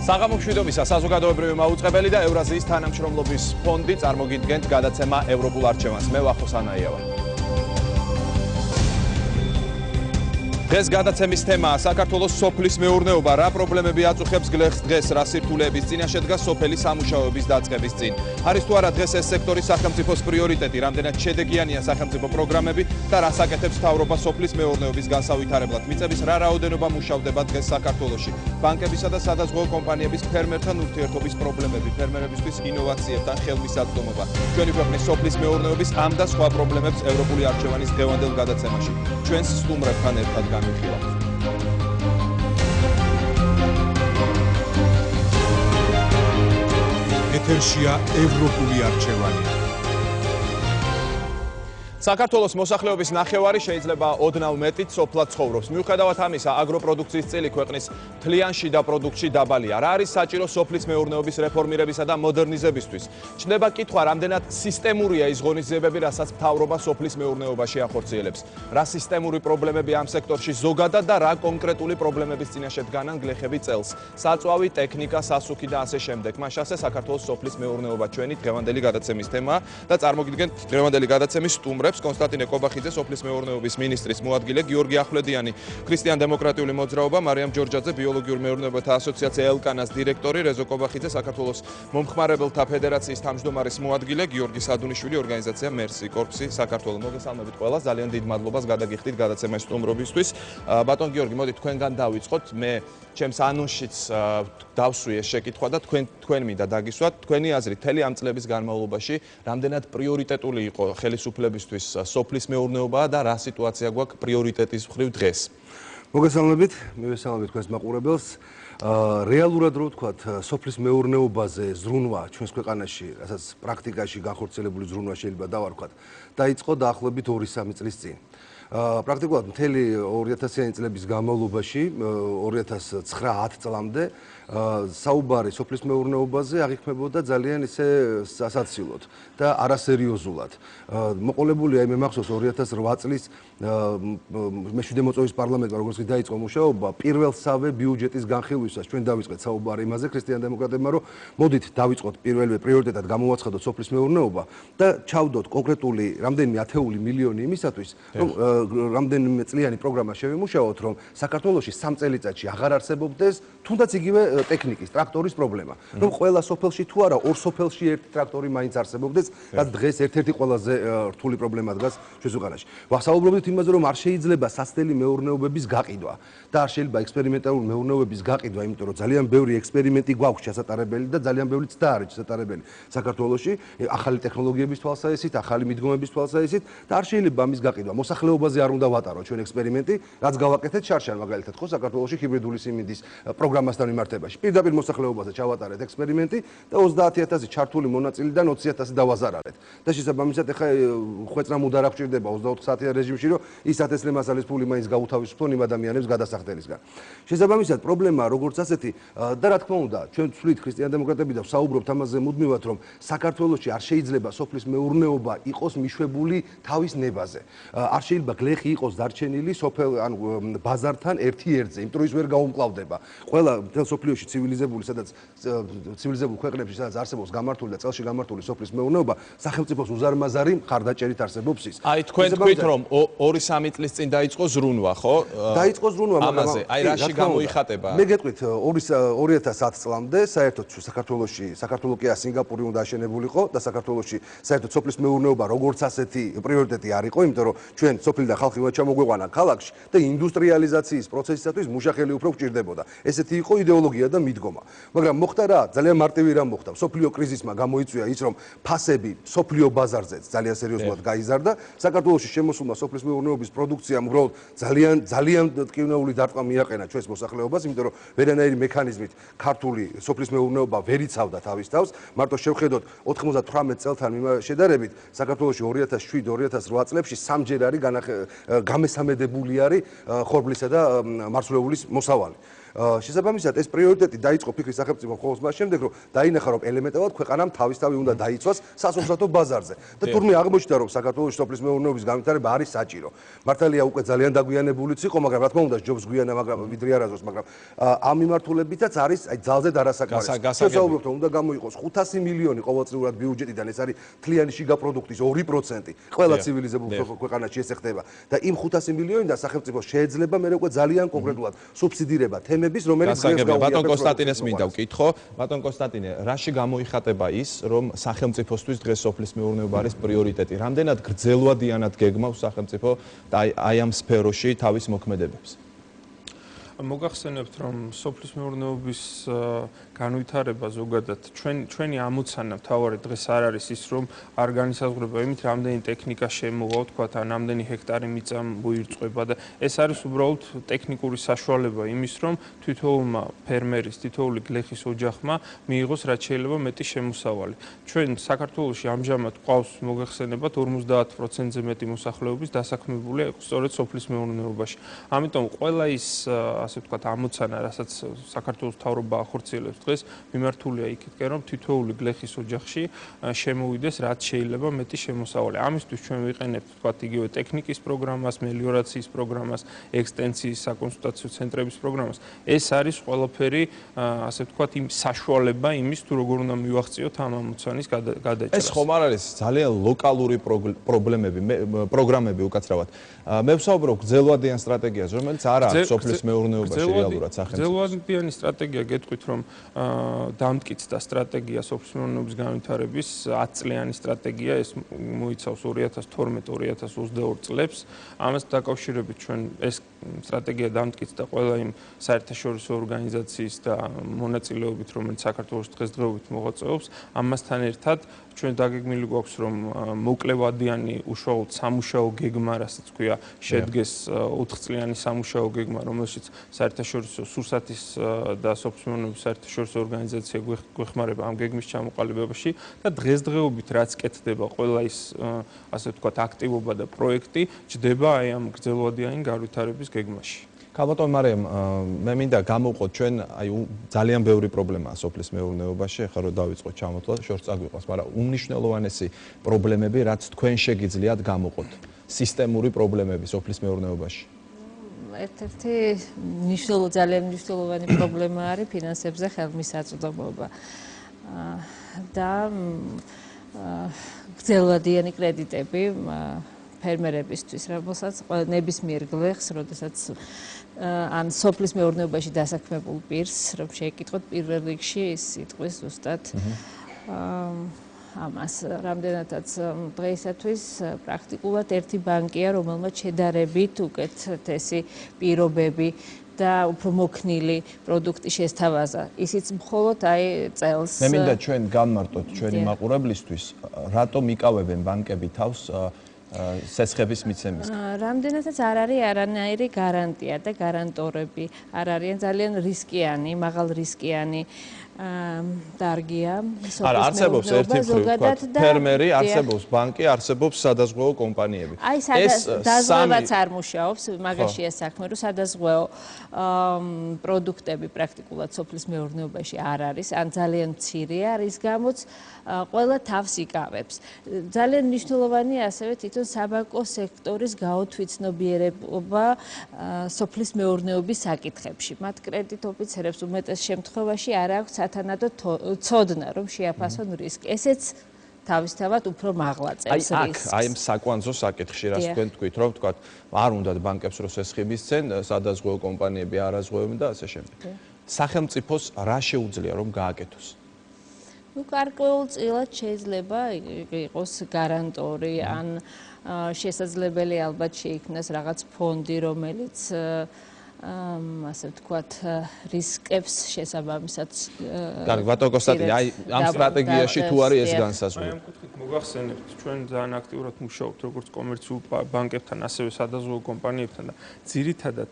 საღამომშვიდობისა საზოგადოებრივი მაუწყებელი და ევრაზიის თანამშრომლობის ფონდი წარმოგიდგენთ გადაცემა ევროპულ არჩევანს. მე ვახოს ანაიავა. დღეს გადაცემის თემაა საქართველოს სოფლის მეურნეობა, რა პრობლემები აწუხებს გლეხს დღეს, რა სირთულეების წინაშე დგას სოფელი სამუშაოების დაწყების წინ. არის თუ არა დღეს ეს სექტორი სახელმწიფოს პრიორიტეტი, რამდენად შედეგიანია სახელმწიფო პროგრამები და რას აკეთებს მთავრობა სოფლის მეურნეობის განსავითარებლად. მიწების რა რაოდენობა მუშავდება დღეს საქართველოში. ბანკებისა და სადაზღვევო კომპანიების ფერმერთან ურთიერთობის პრობლემები, ფერმერებისთვის ინოვაციებთან ხელმისაწვდომობა. ჩვენი ქვეყნის სოფლის მეურნეობის ამ და სხვა პრობლემებს ევროპული არჩევანის დღევანდელ გადაცემაში. ჩვენს სტუმრებთან ერთად განვიხილავთ. ეთერშია ევროპული არჩევანი. საქართველოს მოსახლეობის ნახევარი შეიძლება ოდნავ მეტით სოფლად ცხოვრობს. მიუხედავად ამისა, აგროპროდუქციის წილი ქვეყნის მთლიან შიდა პროდუქტში დაბალია. რა არის საჭირო სოფლის მეურნეობის რეფორმირებისა და მოდერნიზებისთვის? ჩნდება კითხვა, რამდენად სისტემურია ის ღონისძიებები, რასაც მთავრობა სოფლის მეურნეობაში ახორციელებს. რა სისტემური პრობლემები ამ სექტორში ზოგადად და რა კონკრეტული პრობლემების წინაშე დგანან გლეხები წელს? საწვავი, ტექნიკა, სასუქი და ასე შემდეგ. მაშ ასე საქართველოს სოფლის მეურნეობა ჩვენი დღევანდელი გადაცემის თემაა და წარმოგიდგენთ დღევანდელი გადაცემის სტუმრებს. კონსტანტინე კობახიძე, სოფლის მეურნეობის მინისტრის მოადგილე, გიორგი ახვლედიანი, ქრისტიან-დემოკრატიული მოძრაობა, მარიამ ჯორჯაძე, ბიოლოგიურ მეურნეობათა ასოციაცია ელკანას დირექტორი, რეზო კობახიძე, საქართველოს მომხმარებელთა ფედერაციის თავმჯდომარის მოადგილე, გიორგი სადუნიშვილი, ორგანიზაცია მერსი კორპუსი საქართველოს. მოგესალმებით ყველას, ძალიან დიდ მადლობას გადაგიხდით გადაცემის სტუმრობისთვის. ბატონ გიორგი, მოდით თქვენგან დავიწყოთ. მე ჩემს ანონსშიც დავსვი ეს შეკითხვა და თქვენ მინდა დაგისვათ. თქვენი აზრით, მთელი ამ წლების განმავლობაში რამდენად პრიორიტეტული იყო ხელისუფლებისთვის სოფლის მეურნეობა და რა სიტუაცია გვაქვს პრიორიტეტის მხრივ დღეს? მოგესალმებით, მივესალმებით თქვენს მაყურებელს. რეალურად რო ვთქვათ, სოფლის მეურნეობაზე ზრუნვა ჩვენს ქვეყანაში, რასაც პრაქტიკაში განხორციელებული ზრუნვა შეიძლება დავარქვათ, დაიწყო დაახლოებით 2-3 წლის წინ. პრაქტიკულად მთელი 2000-იანი წლების განმავლობაში, 2009-10 წლამდე საუბარი სოფლის მეურნეობაზე აღიქმებოდა ძალიან ისე სასაცილოდ და არასერიოზულად. მოყოლებული მე მახსოვს 2008 წლის მე-7 მოწვევის პარლამენტმა როგორც კი დაიწყო მუშაობა, პირველსავე ბიუჯეტის განხილვისას ჩვენ დავიწყეთ საუბარი იმაზე ქრისტიან-დემოკრატებმა, რომ მოდით დავიწყოთ პირველივე პრიორიტეტად გამოვაცხადოთ სოფლის მეურნეობა და ჩავდოთ კონკრეტული რამდენიმე ათეული მილიონი იმისათვის, რომ რამდენიმე წლიანი პროგრამა შევიმუშაოთ, რომ საქართველოში 3 წელიწადში აღარ არსებობდეს თუნდაც იგივე ტექნიკის, ტრაქტორის პრობლემა. რომ ყველა სოფელში თუ არა, ორ სოფელში ერთი ტრაქტორი მაინც არსებობდეს, რაც დღეს ერთ-ერთი ყველაზე რთული პრობლემა დგას ჩვენს ქვეყანაში. ვასაუბრობთ იმაზე, რომ არ შეიძლება სასწრაფო მეურნეობების გაყიდვა და არ შეიძლება ექსპერიმენტალური მეურნეობების გაყიდვა, იმიტომ რომ ძალიან ბევრი ექსპერიმენტი გვაქვს ჩასატარებელი და ძალიან ბევრი ცდა არის ჩასატარებელი საქართველოში, ახალი ტექნოლოგიების თვალსაზრისით, ახალი მიდგომების თვალსაზრისით და არ შეიძლება ამის გაყიდვა. მოსახლეობაზე არ უნდა ვატაროთ ჩვენ ექსპერიმენტი, რაც გავაკეთეთ შარშან მაგალითად ხო საქართველოში ჰიბრიდული სიმინდის პროგრამასთან მიმართებაში. პირდაპირ მოსახლეობაზე ჩავატარეთ ექსპერიმენტი და 30000 ჩართული მონაწილიდან 20000 დავაზარალეთ. და შესაბამისად ახლა ხვეწრა მუდარ აღჭირდება 24 საათიან რეჟიმში, რომ ის ათესლე მასალის ფული მაინც გაუთავისუფლონ იმ ადამიანებს გადასახდელისგან. შესაბამისად პრობლემა როგორც ასეთი და რა თქმა უნდა, ჩვენ ვცვლით ქრისტიან-დემოკრატები და ვსაუბრობთ ამაზე მუდმივად, რომ საქართველოში არ შეიძლება სოფლის მეურნეობა იყოს მიშვებული თავის ნებაზე. არ შეიძლება გლეხი იყოს დარჩენილი სოფელ ან ბაზართან ერთი ერთზე, იმიტომ რომ ის ვერ გაუმკლავდება. ყველა მთელ სოფლიოში ცივილიზებული ქვეყნებში, სადაც არსებობს გამართული და წელში გამართული სოფლის მეურნეობა, სახელმწიფოს უზარმაზარი მხარდაჭერით არსებობს ის. აი თქვენ თქვით, რომ 2-3 წლის წინ დაიწყო ზრუნვა, ხო? დაიწყო ზრუნვა, მაგრამ აი რაში გამოიხატება? მე გეტყვით 2010 წლამდე საერთოდ საქართველოს კი სინგაპური უნდა აშენებულიყო და საქართველოში საერთოდ სოფლის მეურნეობა როგორც ასეთი პრიორიტეტი არ იყო, იმიტომ რომ ჩვენ სოფლიდან ხალხი უნდა ჩამოგვეყვანა ქალაქში და ინდუსტრიალიზაციის პროცესისათვის მუშახელი უფრო გჭირდებოდა. ესეთი იყო იდეოლოგია და მიდგომა. მაგრამ მოხდა რა, ძალიან მარტივი რამ მოხდა. სოფლიო კრიზისმა გამოიწვია ის, რომ ფასები სოფლიო ბაზარზეც ძალიან სერიოზულად გაიზარდა. საქართველოში შემოსულმა სოფლის მეურნეობის პროდუქციამ უბრალოდ ძალიან ტკივნეული დარტყმა მიაყენა ჩვენს მოსახლეობას, იმიტომ რომ ვერანაირი მექანიზმით ქართული სოფლის მეურნეობა ვერ იცავდა თავის თავს. მარტო შევხედოთ 98 წელთან შედარებით, საქართველოში 2007-2008 წლებში 3ჯერ არის გამესამედებული არის ხორბლისა და მარცვლეულის მოსავალი. შესაბამისად ეს პრიორიტეტი დაიწყო ფიქრი სახელმწიფო მხოლოდ მას შემდეგ, რომ დაინახა, რომ ელემენტარულად ქვეყანამ თავისთავად უნდა დაიცვას სასურსათო ბაზარზე. და თურმე აღმოჩნდა, რომ საქართველოს სოფლის მეურნეობის განვითარება არის საჭირო. მართალია უკვე ძალიან დაგვიანებულიც იყო, მაგრამ რა თქმა უნდა, ჯობს გვიანა, მაგრამ ვიდრე არასდროს, მაგრამ ამ მიმართულებითაც არის აი ძალზე დარასაკმარისი. შესაძლოა უნდა გამოიყოს 500 მილიონი ყოველწლიურად ბიუჯეტიდან, ეს არის თლიანი შიგა პროდუქტის 2%. ყველა ცივილიზებულ ქვეყანაში ეს ხდება და იმ 500 მილიონიდან სახელმწიფო შეიძლება მე უკვე ძალიან კონკრეტულად სუბსიდირება თემების, რომელიც ბატონ კონსტანტინეს მინდა ვკითხო. ბატონ კონსტანტინე, რაში გამოიხატება ის, რომ სახელმწიფოსთვის დღეს სოფლის მეურნეობა არის პრიორიტეტი? რამდენად გრძელვადიანად გეგმავს სახელმწიფო აი ამ სფეროში თავის მოქმედებებს? მოგახსენებთ, რომ სოფლის მეურნეობის განვითარება ზოგადად ჩვენი ამოცანა მთავარი დღეს არ არის ის, რომ არ განისაზღვრება იმით, რამდენი ტექნიკა შემოვა, ვთქვათ, ან რამდენი ჰექტარი მიწა მოირწყვება და ეს არის უბრალოდ ტექნიკური საშუალება იმის, რომ თითოეულმა ფერმერის, თითოეული გლეხის ოჯახმა მიიღოს რაც შეიძლება მეტი შემოსავალი. ჩვენ საქართველოში ამჟამად გვყავს მოგახსენებათ 50%-ზე მეტი მოსახლეობის დასაქმებულია სწორედ სოფლის მეურნეობაში. ამიტომ ყველა ის ასე ვთქვათ, ამოცანა, რასაც საქართველოს მთავრობა ახორციელებს დღეს, მიმართულია იქითკენ, რომ თითოეული გლეხის ოჯახში შემოვიდეს რაც შეიძლება მეტი შემოსავალი. ამისთვის ჩვენ ვიყენებთ, ვთქვათ, იგივე ტექნიკის პროგრამას, მელიორაციის პროგრამას, ექსტენსიის საკონსულტაციო ცენტრების პროგრამას. ეს არის ყველაფერი, ასე ვთქვათ, იმ საშუალება იმის, თუ როგორ უნდა მივახციოთ ამ ამოცანის გადაჭრას. ეს ხომ არ არის ძალიან ლოკალური პროგრამები უკაცრავად. მე ვსაუბრობ გრძელვადიან სტრატეგიაზე, რომელიც არ არის სოფლის მეურნეობაში რეალურად სახელმწიფოს. გრძელვადიანი სტრატეგია გეტყვით, რომ დამტკიცდა სტრატეგია სოფლის მეურნეობის განვითარების 10 წლიანი სტრატეგია, ეს მოიცავს 2012-2022 წლებს. ამას დაკავშირებით ჩვენ ეს სტრატეგია დამტკიცდა ყველა იმ საერთაშორისო ორგანიზაციის და მონაწილეობით, რომელიც საქართველოს დღესდღეობით მოღვაწეობს. ამასთან ერთად ჩვენ დაგეგმილი გვაქვს, რომ მოკლევადიანი უშუალოდ სამუშაო გეგმა, რასაც ქვია, შედგეს 4 წლიანი სამუშაო გეგმა, რომელშიც საერთაშორისო სურსათის და სოფლის მეურნეობის საერთაშორისო ორგანიზაცია გვეხმარება ამ გეგმის ჩამოყალიბებაში და დღესდღეობით რაც კეთდება ყველა ის ასე ვთქვათ აქტივობა და პროექტი ჯდება აი ამ გრძელვადიანი განვითარების გეგმაში. ქალბატონ მარიამ, მე მინდა გამოვყოთ ჩვენ აი ძალიან ბევრი პრობლემაა სოფლის მეურნეობაში, ახლა რომ დავიწყოთ ჩამოთვლა, შორს წაგვიყვანს, მაგრამ უმნიშვნელოვანესი პრობლემები, რაც თქვენ შეგიძლიათ გამოვყოთ, სისტემური პრობლემები სოფლის მეურნეობაში. ერთ-ერთი ძალიან მნიშვნელოვანი პრობლემა არის ფინანსებზე ხელმისაწვდომობა და გრძელვადიანი კრედიტები ფერმერებისთვის, რომელსაც ნებისმიერ გლეხს, როდესაც ან სოფლის მეურნეობაში დასაქმებულ პირს, რომ შეეკითხოთ პირველ რიგში ის სიტყვის ზუსტად ამას რამდენადაც დღეისათვის პრაქტიკულად ერთი ბანკია, რომელმაც შედარებით უკეთესი პირობები და უფრო მოქნილი პროდუქტი შესთავაზა. ისიც მხოლოდ აი წელს. მე მინდა ჩვენ განმარტოთ ჩვენი მაყურებლისთვის, რატომ იკავებენ ბანკები თავს სესხების მიცემისგან. რამდენადაც არ არის არანაირი გარანტია და გარანტორები არ არიან, ძალიან რისკიანი, მაღალ რისკიანი დარგია. არა, არსებობს ერთი მხრივ, ვთქვათ, ფერმერი, არსებობს ბანკი, არსებობს სადაზღვეო კომპანიები. აი, სადაზღვევაც არ მუშაობს, მაგაშია საქმე, რომ სადაზღვეო პროდუქტები პრაქტიკულად სოფლის მეურნეობაში არ არის, ან ძალიან მცირეა, რის გამოც ყველა თავს იკავებს. ძალიან მნიშვნელოვანია ასევე თვითონ საბანკო სექტორის გაუთვითცნობიერება სოფლის მეურნეობის საკითხებში. მათ კრედიტ ოფიცერებს უმეტეს შემთხვევაში არ აქვს სათანადო ცოდნა, რომ შეაფასონ რისკი. ესეც თავისთავად უფრო მაღლა წელს რისკს. აი ამ საკვანძო საკითხში რას თქვენ თქვით, რომ ვთქვათ, არ უნდათ ბანკებს რო სესხების წენ სადაზღვეო კომპანიები არაზღვევენ და ასე შემდეგ. სახელმწიფოს რა შეუძლია რომ გააკეთოს? ნუ გარკვეულწილად შეიძლება იყოს გარანტორი ან შესაძლებელი ალბათ შეიქმნას რაღაც ფონდი, რომელიც ასე ვთქვათ, რისკებს შესაბამისად. კარგი, ბატონ კონსტანტინე, აი ამ სტრატეგიაში თუ არის ეს განსაზღვრა. აი ამ კუთხით მოგახსენებთ, ჩვენ ძალიან აქტიურად მუშაობთ როგორც კომერციულ ბანკებთან, ასევე სადაზღვეო კომპანიებთან და ძირითადად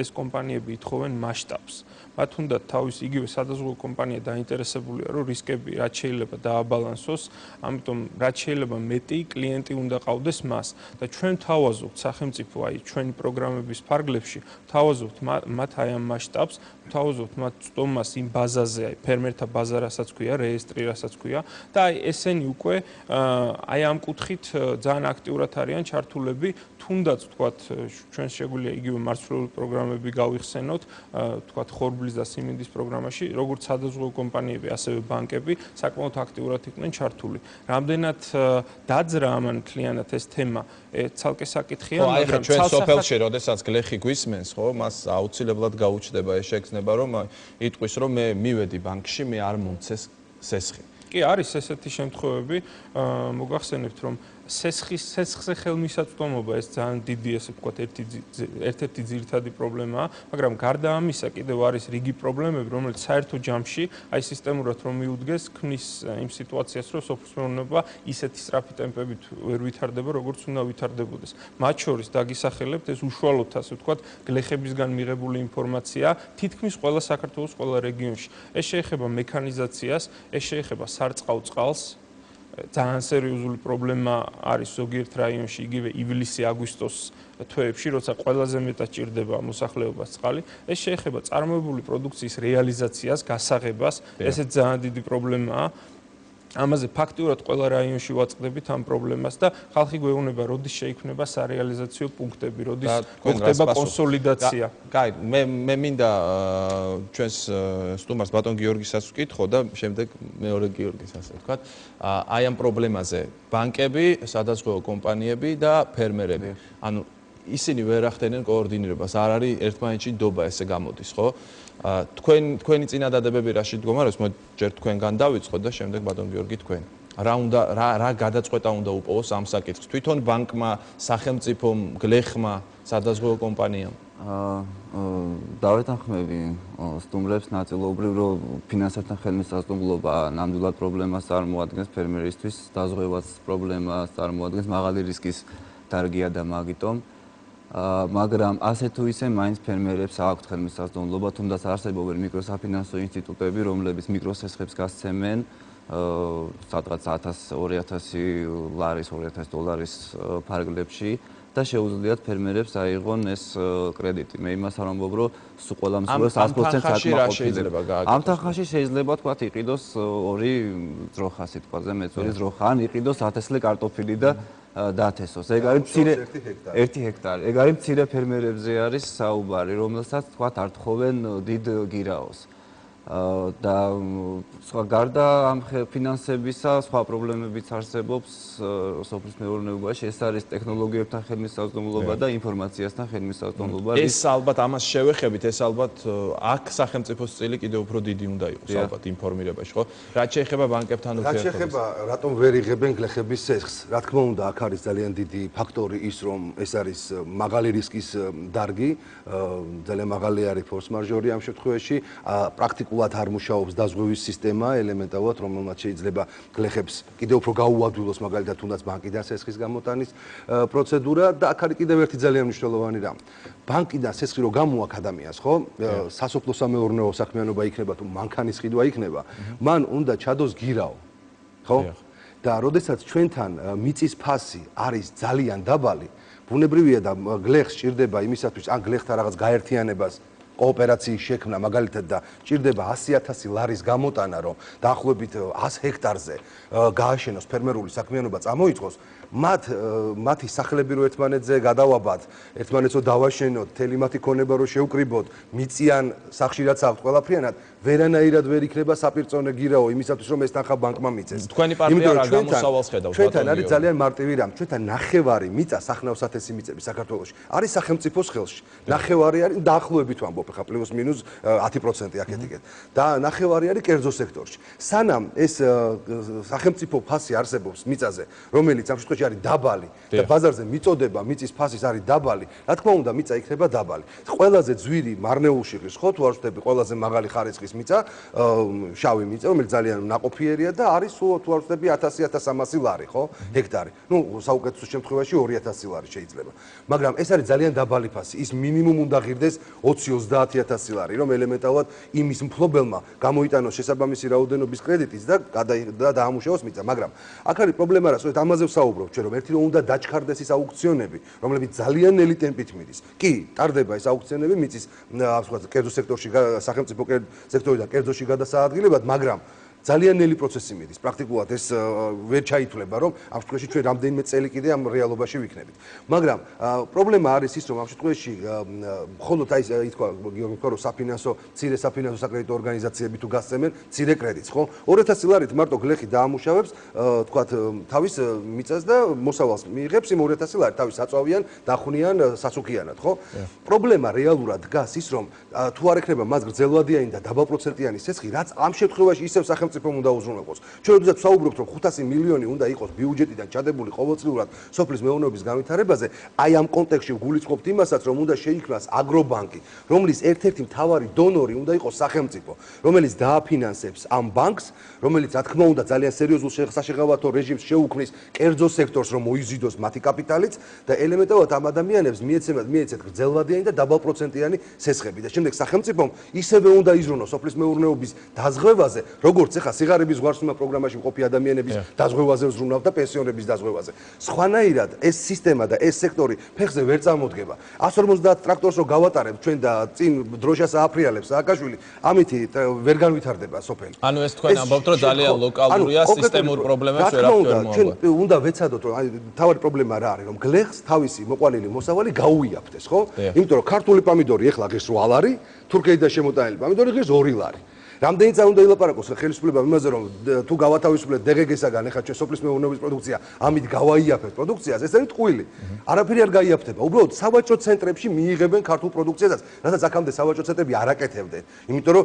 ეს კომპანიები ითხოვენ მასშტაბს. მათ უნდა თავის იგივე სადაზღვეო კომპანია დაინტერესებულია, რომ რისკები რაც შეიძლება დააბალანსოს, ამიტომ რაც შეიძლება მეტი კლიენტი უნდა ყავდეს მას და ჩვენ თავაზობთ სახელმწიფო აი ჩვენი პროგრამების ფარგლებში ვთავაზობთ მათ აი ამ მასშტაბს, ვთავაზობთ მათ წტომას იმ ბაზაზე, აი ფერმერთა ბაზა რასაც ქვია, რეესტრი რასაც ქვია და აი ესენი უკვე აი ამ კუთხით ძალიან აქტიურად არიან ჩართულები, თუნდაც ვთქვათ, ჩვენ შეგვიძლია იგივე მარცვლეული პროგრამები გავიხსენოთ, ვთქვათ, ხორბლის და სიმინდის პროგრამაში, როგორც სადაზღვევო კომპანიები, ასევე ბანკები საკმაოდ აქტიურად იყვნენ ჩართული. რამდენად დაძრა ამან მთლიანად ეს თემა, ცალკე საკითხია, მაგრამ ჩვენ სოფელში, როდესაც გლეხი გვისმენს, ხო, მას აუცილებლად გაუჩნდება ეს შეგრძნება, რომ იტყვის, რომ მე მივედი ბანკში, მე არ მომცეს სესხი. კი, არის ესეთი შემთხვევები, მოგახსენებთ, რომ სესხზე ხელმისაწვდომობა ეს ძალიან დიდი, ესე ვთქვათ, ერთ-ერთი ძირითადი პრობლემაა, მაგრამ გარდა ამისა კიდევ არის რიგი პრობლემები, რომელიც საერთო ჯამში, აი სისტემურად რომ მიუდგეს, ქმნის იმ სიტუაციას, რომ სოფლის მეურნეობა ისეთი სწრაფი ტემპებით ვერ ვითარდება, როგორც უნდა ვითარდებოდეს. მათ შორის დაგისახელებთ ეს უშუალოდ, ასე ვთქვათ, გლეხებისგან მიღებული ინფორმაცია თითქმის ყველა საქართველოს ყველა რეგიონში. ეს შეეხება მექანიზაციას, ეს შეეხება სარწყავ წყალს. ძალიან სერიოზული პრობლემა არის ზოგიერთ რაიონში, იგივე ივლისი-აგვისტოს თვეებში, როცა ყველაზე მეტად ჭირდება მოსახლეობას წყალი. ეს შეეხება წარმოებული პროდუქციის რეალიზაციას, გასაღებას, ესეც ძალიან დიდი პრობლემაა. ამაზე ფაქტიურად ყველა რაიონში ვაწყდებით ამ პრობლემას და ხალხი გვეუბნება, როდის შეიქმნება სარეალიზაციო პუნქტები, როდის მოხდება კონსოლიდაცია. კაი, მე მინდა ჩვენს სტუმარს ბატონ გიორგისაც ვკითხო და შემდეგ მეორე გიორგის ასე ვთქვათ. აი ამ პრობლემაზე ბანკები, სადაზღვევო კომპანიები და ფერმერები. ანუ ისინი ვერ ახდენენ კოორდინირებას, არ არის ერთმანეთში ნდობა ესე გამოდის, ხო? თქვენი წინადადებები რაში მდგომარეობს, მოდი ჯერ თქვენგან დავიწყოთ და შემდეგ ბატონ გიორგი თქვენ. რა გადაწყვეტა უნდა უპოვოს ამ საკითხს? თვითონ ბანკმა, სახელმწიფომ, გლეხმა, სადაზღვევო კომპანიამ? დავეთანხმები სტუმრებს ნაწილობრივ, რომ ფინანსებთან ხელმისაწვდომობა ნამდვილად პრობლემას წარმოადგენს ფერმერისთვის, დაზღვევაც პრობლემას წარმოადგენს, მაღალი რისკის დარგია და მაგიტომ მაგრამ ასე თუ ისე მაინც ფერმერებს აქვთ ხელმისაწვდომობა, თუნდაც არსებობენ მიკროსაფინანსო ინსტიტუტები, რომლებიც მიკროსესხებს გასცემენ სადღაც 1000-2000 ლარის, 2000 დოლარის ფარგლებში და შეუძლიათ ფერმერებს აიღონ ეს კრედიტი. მე იმას არ ამბობ, რომ სულ ყველა მსურველს 100% აკმაყოფილება. ამ თანხაში შეიძლება თქვა იყიდოს 2 ძროხა სიტყვაზე, მეწორი ძროხა, ან იყიდოს 1000 ლე კარტოფილი და დაათესოს. ეგ არის მცირე 1 ჰექტარი. ეგ არის მცირე ფერმერებზე არის საუბარი, რომელსაც თქვა არ თხოვენ დიდ გირაოს. და სხვა გარდა ამ ფინანსებისა სხვა პრობლემებიც არსებობს სოფლის მეურნეობაში. ეს არის ტექნოლოგიებთან ხელმისაწვდომობა და ინფორმაციასთან ხელმისაწვდომობა. ეს ალბათ ამას შევეხებით, ეს ალბათ აქ სახელმწიფოს წილი კიდევ უფრო დიდი უნდა იყოს ალბათ ინფორმირებაში, ხო? რაც შეეხება ბანკებთან ურთიერთობას. რაც შეეხება რატომ ვერ იღებენ გლეხების სესხს? რა თქმა უნდა, აქ არის ძალიან დიდი ფაქტორი ის, რომ ეს არის მაღალი რისკის დარგი, ძალიან მაღალი არის ფორს მაჟორი ამ შემთხვევაში, პრაქტიკულად არ მუშაობს დაზღვევის სისტემა ელემენტარულად, რომელმაც შეიძლება გლეხებს კიდევ უფრო გაუადვილოს მაგალითად თუნდაც ბანკიდან სესხის გამოტანის პროცედურა და აქ არის კიდევ ერთი ძალიან მნიშვნელოვანი რამ. ბანკიდან სესხი რო გამოაქვს ადამიანს, ხო? სასოფლო სამეურნეო საქმიანობა იქნება თუ მანქანის ყიდვა იქნება, მან უნდა ჩადოს გირაო. ხო? და როდესაც ჩვენთან მიწის ფასი არის ძალიან დაბალი, ბუნებრივია და გლეხს ჭირდება იმისათვის, ან გლეხთან რაღაც გაერთიანებას კოოპერაციის შექმნა მაგალითად და ჭირდება 100,000 ლარის გამოტანა, რომ დაახლოებით 100 ჰექტარზე გააშენოს ფერმერული საქმიანობა წამოიწყოს, მათი სახლები რო ერთმანეთზე გადავაბათ, ერთმანეთს რო დავაშენოთ, თელი მათი ქონება რო შევკრიბოთ, მიწიან სახში რაც აქვთ ყველაფრიანად, ვერანაირად ვერ იქნება საპირწონე გირაო იმისათვის, რომ ეს თანხა ბანკმა მიწეს. თქვენი პარტია რა გამოსავალს ხედავს? ჩვენთან არის ძალიან მარტივი რამ, ჩვენთან ნახევარი მიწა სახნავ-სათესი მიწები საქართველოში არის სახელმწიფოს ხელში. ნახევარი არის დაახლოებით ვამბობ, ხა პლუს მინუს 10% აქეთ-იქეთ. და ნახევარი არის კერძო სექტორში. სანამ ეს სახელმწიფო ფასი არსებობს მიწაზე, რომელიც ამ შემთხვევაში არის დაბალი და ბაზარზე მიწოდება მიწის ფასის არის დაბალი, რა თქმა უნდა მიწა იქნება დაბალი. ყველაზე ძვირი მარნეულშიყის, ხო, თუ არ ვშტები, ყველაზე მაღალი ხარისხის მიწა, შავი მიწა, რომელიც ძალიან ნაყოფიერია და არის თუ არ ვშტები 1000-1300 ლარი, ხო, ჰექტარი. ნუ საუკეთესო შემთხვევაში 2000 ლარი შეიძლება. მაგრამ ეს არის ძალიან დაბალი ფასი. ის მინიმუმ უნდა ღირდეს 20-30 50,000 ლარი, რომ ელემენტარულად იმის მფლობელმა გამოიტანოს შესაბამისი რაოდენობის კრედიტიც და დაამუშავოს მიწა, მაგრამ აქ არის პრობლემა რა, სწორედ ამაზე ვსაუბრობ ჩვენ, რომ ერთი რომ უნდა დაჩქარდეს ის აუქციონები, რომლებიც ძალიან ნელი ტემპით მიდის. კი, ტარდება ეს აუქციონები მიწის, ასე ვთქვათ, კერძო სექტორში, სახელმწიფო სექტორიდან კერძოში გადასაადგილებად, მაგრამ ძალიან ნელი პროცესი მიდის. პრაქტიკულად ეს ვერ ჩაითვლება, რომ ამ შემთხვევაში ჩვენ რამდენიმე წელი კიდე ამ რეალობაში ვიქნებით. მაგრამ პრობლემა არის ის, რომ ამ შემთხვევაში მხოლოდ აი ითქვა გიორგი თქვა, რომ მცირე საფინანსო საკრედიტო ორგანიზაციები თუ გასცემენ მცირე კრედიტს, ხო? 200 ლარით მარტო გლეხი დაამუშავებს, თქვათ, თავის მიწას და მოსავალს მიიღებს იმ 200 ლარით, თავის აწვავიან, დახვნიან სასუქიანად, ხო? პრობლემა რეალურად დგას ის, რომ თუ არ ექნება მას გრძელვადიანი და დაბალპროცენტიანი სესხი, რაც ამ შემთხვევაში ისევ სახელმწიფომ უნდა უზრუნველყოს. ჩვენ როდესაც ვსაუბრობთ, რომ 500 მილიონი უნდა იყოს ბიუჯეტიდან ჩადებული ყოველწლიურად სოფლის მეურნეობის განვითარებაზე, აი ამ კონტექსტში ვგულისხმობთ იმასაც, რომ უნდა შეიქმნას აგრობანკი, რომლის ერთ-ერთი მთავარი დონორი უნდა იყოს სახელმწიფო, რომელიც დააფინანსებს ამ ბანკს, რომელიც რა თქმა უნდა ძალიან სერიოზულ საშეღავათო რეჟიმს შეუქმნის კერძო სექტორს, რომ მოიზიდოს მათი კაპიტალიც და ელემენტარულად ამ ადამიანებს მიეცეთ გრძელვადიანი და დაბალპროცენტიანი სესხები და შემდეგ სახელმწიფომ ისევე უნდა იზრუნოს სოფლის მეურნეობის დაზღვევაზე, როგორც ეხა სიღარიბის ზღვარსმა პროგრამაში მყოფი ადამიანების დაზღვევაზე ვზრუნავ და პენსიონერების დაზღვევაზე. სხვანაირად ეს სისტემა და ეს სექტორი ფეხზე ვერ წარმოდგება. 150 ტრაქტორს რო გავატარებ ჩვენ და წინ დროშას ააფრიალებს სააკაშვილი, ამით ვერ განვითარდება სოფელი. ანუ ეს თქვენ ამბობთ, რომ ძალიან ლოკალურია, სისტემურ პრობლემებს ვერავინ ვერ მოაგვარებს. ჩვენ უნდა ვეცადოთ, რომ თავარი პრობლემა რა არის, რომ გლეხს თავისი მოყვანილი მოსავალი გაუიაფთეს, ხო? იმიტომ რომ ქართული პამიდორი ეხლა ღირს 8 ლარი, თურქეთიდან შემოტანილი პამიდორი ღირს 2 ლარი. რამდენი წამი უნდა ილაპარაკოს ხელისუფლებამ იმაზე, რომ თუ გავათავისუფლეთ დეგეგესაგან, ეხლა ჩვენ სოფლის მეურნეობის პროდუქცია, ამით გავაიაფებთ პროდუქციას, ეს არის ტყუილი. არაფერი არ გაიაფთება. უბრალოდ სავაჭრო ცენტრებში მიიღებენ ქართულ პროდუქციასაც, რასაც აქამდე სავაჭრო ცენტრები არ აკეთებდნენ. იმიტომ რომ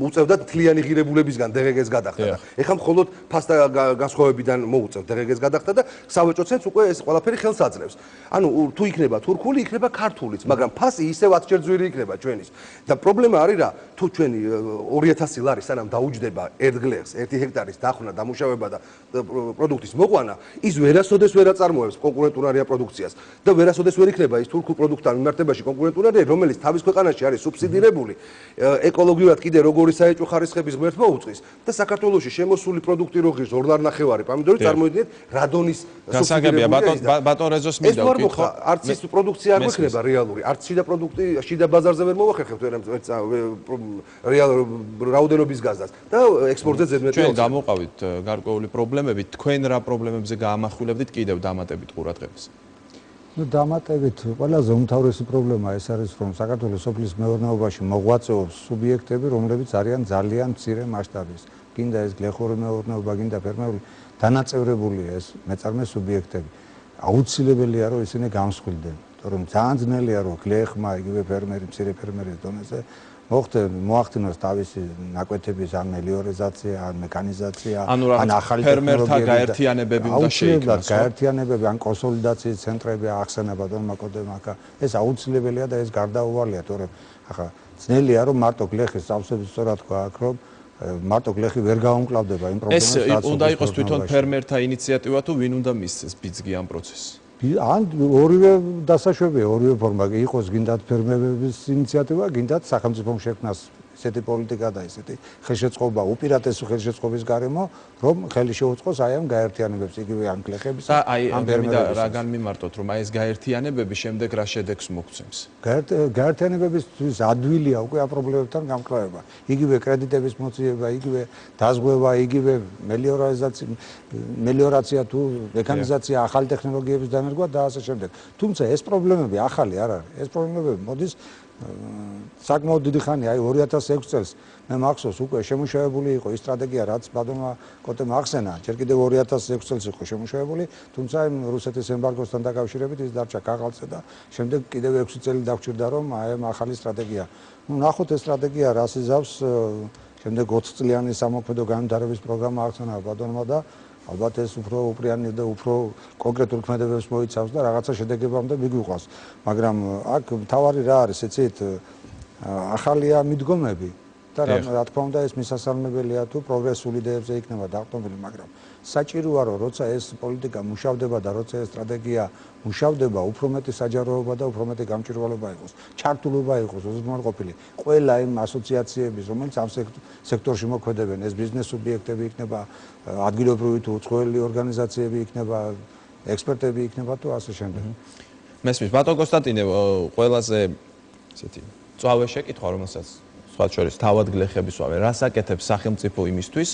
უწევდათ მთლიანი ღირებულებისგან დეგეგეს გადახდა და ეხლა მხოლოდ ფასთა განსხვავებიდან მოუწევთ დეგეგეს გადახდა და სავაჭრო ცენტრს უკვე ეს ყველაფერი ხელს აძლევს. ანუ თუ იქნება თურქული, იქნება ქართულიც, მაგრამ ფასი ისევ 10 ჯერ ძვირი იქნება ჩვენის. და პრობლემა არის რა, თუ ჩვენი 2000 ლარი სანამ დაუჯდება ერთ გლეხს 1 ჰექტარის დახვრა, დამუშავება და პროდუქტის მოყვანა, ის ვერასოდეს ვერ აწარმოებს კონკურენტუნარია პროდუქციას და ვერასოდეს ვერ იქნება ის თურქულ პროდუქტთან მიმართებაში კონკურენტუნარია, რომელიც თავის ქვეყანაში არის სუბსიდირებული, ეკოლოგიურად კიდე როგორი საეჭვო ხარისხების ღმერთმა უწყის და საქართველოში შემოსული პროდუქტი რო ღირს 2 ლარი 9 პამიდორი წარმოიდგინეთ რადონის გასაგებია ბატონ რეზოს მინდა ვკითხო. არც ის პროდუქცია არ გვექნება რეალური, არც შიდა პროდუქტი შიდა ბაზარზე ვერ მოვახერხებთ რეალურ რაოდენობის გაზას და ექსპორტზე ზედმეტი ჩვენ გამოყავით გარკვეული პრობლემები, თქვენ რა პრობლემებზე გაამახვილებდით კიდევ დამატებით ყურადღებას? ნუ დამატებით ყველაზე უმთავრესი პრობლემა ეს არის, რომ საქართველოს სოფლის მეურნეობაში მოღვაწეობს სუბიექტები, რომლებიც არიან ძალიან მცირე მასშტაბის. გინდა ეს გლეხური მეურნეობა, გინდა ფერმერული, დანაწევრებულია ეს მეწარმე სუბიექტები. აუცილებელია რომ ისინი გამსხვილდნენ, რომ ძალიან ძნელია რომ გლეხმა, იგივე ფერმერი, მცირე ფერმერის დონეზე მოახდინოს თავისი ნაკვეთების ან მელიორიზაცია, ან მექანიზაცია, ან ახალი ფერმერთა გაერთიანებები უნდა შეიქმნას. გაერთიანებები, ან კონსოლიდაციის ცენტრები ახსენება დონმაკოდემაკა. ეს აუცილებელია და ეს გარდაუვალია, თორემ ახლა ძნელია რომ მარტო გლეხის წავსების სწორად გვაქვს, რომ მარტო გლეხი ვერ გაუმკლავდება იმ პრობლემას, რაც ეს უნდა იყოს თვითონ ფერმერთა ინიციატივა თუ ვინ უნდა მისცეს ბიძგი ამ პროცესს? ან ორივე დასაშვებია, ორივე ფორმა იყოს, გინდათ ფერმერების ინიციატივა, გინდათ სახელმწიფომ შექმნას ესეთი პოლიტიკა და ესეთი ხელშეწყობა, უპირატესი ხელშეწყობის გარემო, რომ ხელი შეუწყოს აი ამ გაერთიანებებს, იგივე ამ გლეხების, ამ ფერმერების. რაგან მიმართოთ, რომ აი ეს გაერთიანებები შემდეგ რა შედეგს მოგცემს? გაერთიანებებისთვის ადვილია უკვე ამ პრობლემებთან გამკლავება. იგივე კრედიტების მოძიება, იგივე დაზღვევა, იგივე მელიორაცია თუ მექანიზაცია, ახალი ტექნოლოგიების დანერგვა და ასე შემდეგ. თუმცა ეს პრობლემები ახალი არ არის. ეს პრობლემები მოდის საკმაოდ დიდი ხანი, აი 2006 წელს მე მახსოვს უკვე შემუშავებული იყო ის სტრატეგია, რაც ბატონმა კოტემ ახსენა, ჯერ კიდევ 2006 წელს იყო შემუშავებული, თუმცა იმ რუსეთის ემბარგოსთან დაკავშირებით ის დარჩა კაღალზე და შემდეგ კიდევ 6 წელი დაგჭირდა რომ აი ამ ახალი სტრატეგია. ნუ ნახოთ ეს სტრატეგია რას იზავს, შემდეგ 20 წლიანი სამოქმედო განვითარების პროგრამა ახსენა ბატონმა და ალბათ ეს უფრო უპრიანი და უფრო კონკრეტულ ქმედებებს მოიცავს და რაღაცა შედეგებამდე მიგვიყვას. მაგრამ აქ მთავარი რა არის, იცით, ახალია მიდგომები და რა თქმა უნდა ეს მისასალმებელია თუ პროგრესული იდეებზე იქნება დაყრდნობილი, მაგრამ საჭიროა რომ როცა ეს პოლიტიკა მუშავდება და როცა ეს სტრატეგია მუშავდება, უფრო მეტი საჯაროობა და უფრო მეტი გამჭვირვალობა იყოს, ჩართულობა იყოს უზრუნველყოფილი ყველა იმ ასოციაციების, რომელიც ამ სექტორში მოქმედებენ, ეს ბიზნეს სუბიექტები იქნება, ადგილობრივი თუ უცხოელი ორგანიზაციები იქნება, ექსპერტები იქნება თუ ასე შემდეგ. მესმის ბატონ კონსტანტინე, ყველაზე ესეთი წავე შეკითხვა, რომელსაც სხვა შორის თავად გლეხების ვავე, რას აკეთებს სახელმწიფო იმისთვის,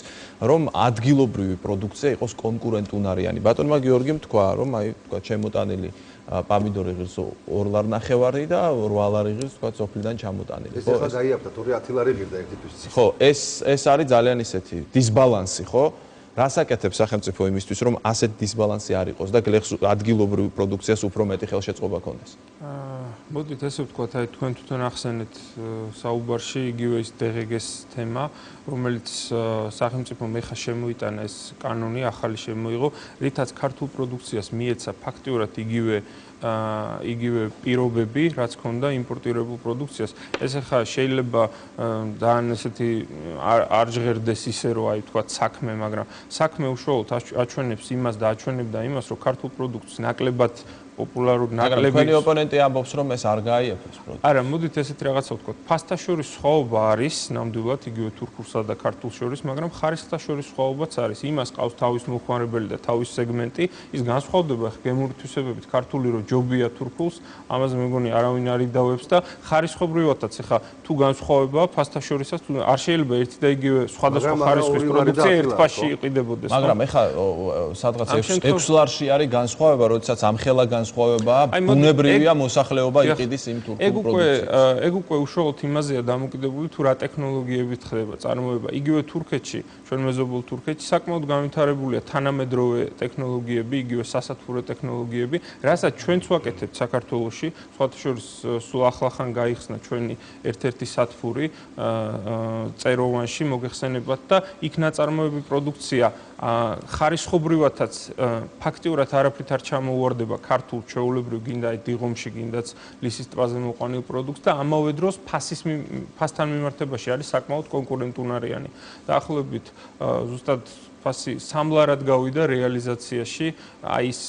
რომ ადგილობრივი პროდუქცია იყოს კონკურენტუნარიანი. ბატონმა გიორგიმ თქვა, რომ აი თქვა ჩემოტანილი პამიდორი ღირს 2 ლარი და 8 ლარი ღირს თქვა სოფლიდან ჩამოტანილი. ეს ახლა გაიაფთა, თორე 10 ლარი ღირდა ერთისთვის. ხო, ეს არის ძალიან ისეთი დისბალანსი, ხო? რას აკეთებს სახელმწიფო იმისთვის, რომ ასეთ დისბალანსი არ იყოს და გლეხს ადგილობრივ პროდუქციას უფრო მეტი ხელშეწყობა ქონდეს? მოდით ესე ვთქვათ, აი თქვენ თვითონ ახსენეთ საუბარში იგივე ის DGG-ს თემა, რომელიც სახელმწიფო მეხა შემოიტანა ეს კანონი, ახალი შემოიღო, რითაც ქართულ პროდუქციას მიეცა ფაქტიურად იგივე პირობები, რაც ჰქონდა იმპორტირებულ პროდუქციას. ეს ახლა შეიძლება ძალიან ესეთი არ ჟღერდეს ისე, რომ აი თქვა საქმე, მაგრამ საქმე უშუალოდ აჩვენებს იმას და აჩვენებდა იმას, რომ ქართულ პროდუქტს ნაკლებად პოპულარული ნაკლები. თქვენი ოპონენტი ამბობს, რომ ეს არ გაიაფებს პროდუქტს. არა, მოდით ესეთ რაღაცა ვთქვათ. ფასთა შორის სხვაობა არის, ნამდვილად იგივე თურქულსა და ქართულ შორის, მაგრამ ხარისხთა შორის სხვაობაც არის. იმას ყავს თავის მოხმარებელი და თავის სეგმენტი, ის განსხვავდება გემური თვისებებით ქართული რო ჯობია თურქულს, ამაზე მეგონი არავინ არ იდავებს და ხარისხობრივადაც ეხა თუ განსხვავებაა ფასთა შორისაც არ შეიძლება ერთი და იგივე სხვადასხვა ხარისხის პროდუქცია ერთ ფასში იყიდებოდეს. მაგრამ ეხა სადღაც 6 ლარში არის განსხვავება, როდესაც ამხელა განსხვავებაა, ბუნებრივია მოსახლეობა იყიდის იმ თურქულ პროდუქციას. ეგ უკვე უშუალოდ იმაზეა დამოკიდებული თუ რა ტექნოლოგიებით ხდება წარმოება. იგივე თურქეთში, ჩვენ მეზობლ თურქეთში საკმაოდ განვითარებულია თანამედროვე ტექნოლოგიები, იგივე სასათბურო ტექნოლოგიები, რასაც ჩვენც ვაკეთებთ საქართველოში, სხვათა შორის სულ ახლახან გაიხსნა ჩვენი ერთ-ერთი სათბური წეროვანში მოგეხსენებათ და იქ ნაწარმოები პროდუქცია ხარისხობრივადაც ფაქტიურად არაფრით არ ჩამოუვარდება ქართულ ჩვეულებრივ გინდა დიღომში გინდაც ლისის ტბაზე მოყვანილ პროდუქტს და ამავე დროს ფასთან მიმართებაში არის საკმაოდ კონკურენტუნარიანი. დაახლოებით ზუსტად ფასი 3 ლარად გავიდა რეალიზაციაში, აი ის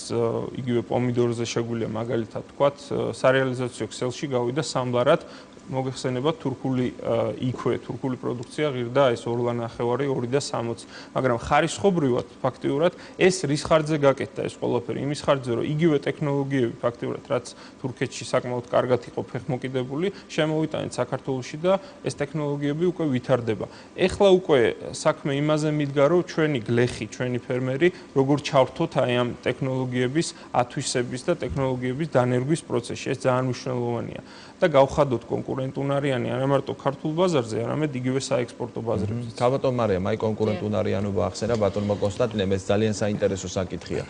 იგივე პომიდორზე შეგვიძლია მაგალითად თქვათ, სარეალიზაციო ქსელში გავიდა 3 ლარად. მოგეხსენებათ თურქული იქვე თურქული პროდუქცია ღირდა ეს 2.5 2 და 60, მაგრამ ხარისხობრივად ფაქტიურად ეს რის ხარჯზე გაკეთდა ეს ყველაფერი, იმის ხარჯზე რომ იგივე ტექნოლოგიები ფაქტიურად რაც თურქეთში საკმაოდ კარგად იყო ფეხმოკიდებული, შემოვიტანეთ საქართველოში და ეს ტექნოლოგიები უკვე ვითარდება. ეხლა უკვე საქმე იმაზე მიდგა, რომ ჩვენი გლეხი, ჩვენი ფერმერი როგორ ჩავრთოთ აი ამ ტექნოლოგიების ათვისების და ტექნოლოგიების დანერგვის პროცესში, ეს ძალიან მნიშვნელოვანია. და გავხადოთ კონკურენტუნარიანი არა მარტო ქართულ ბაზარზე, არამედ იგივე საექსპორტო ბაზრებზე. ბატონ მარიამ, აი კონკურენტუნარიანობა ახსენა ბატონმა კონსტანტინემ, ეს ძალიან საინტერესო საკითხია.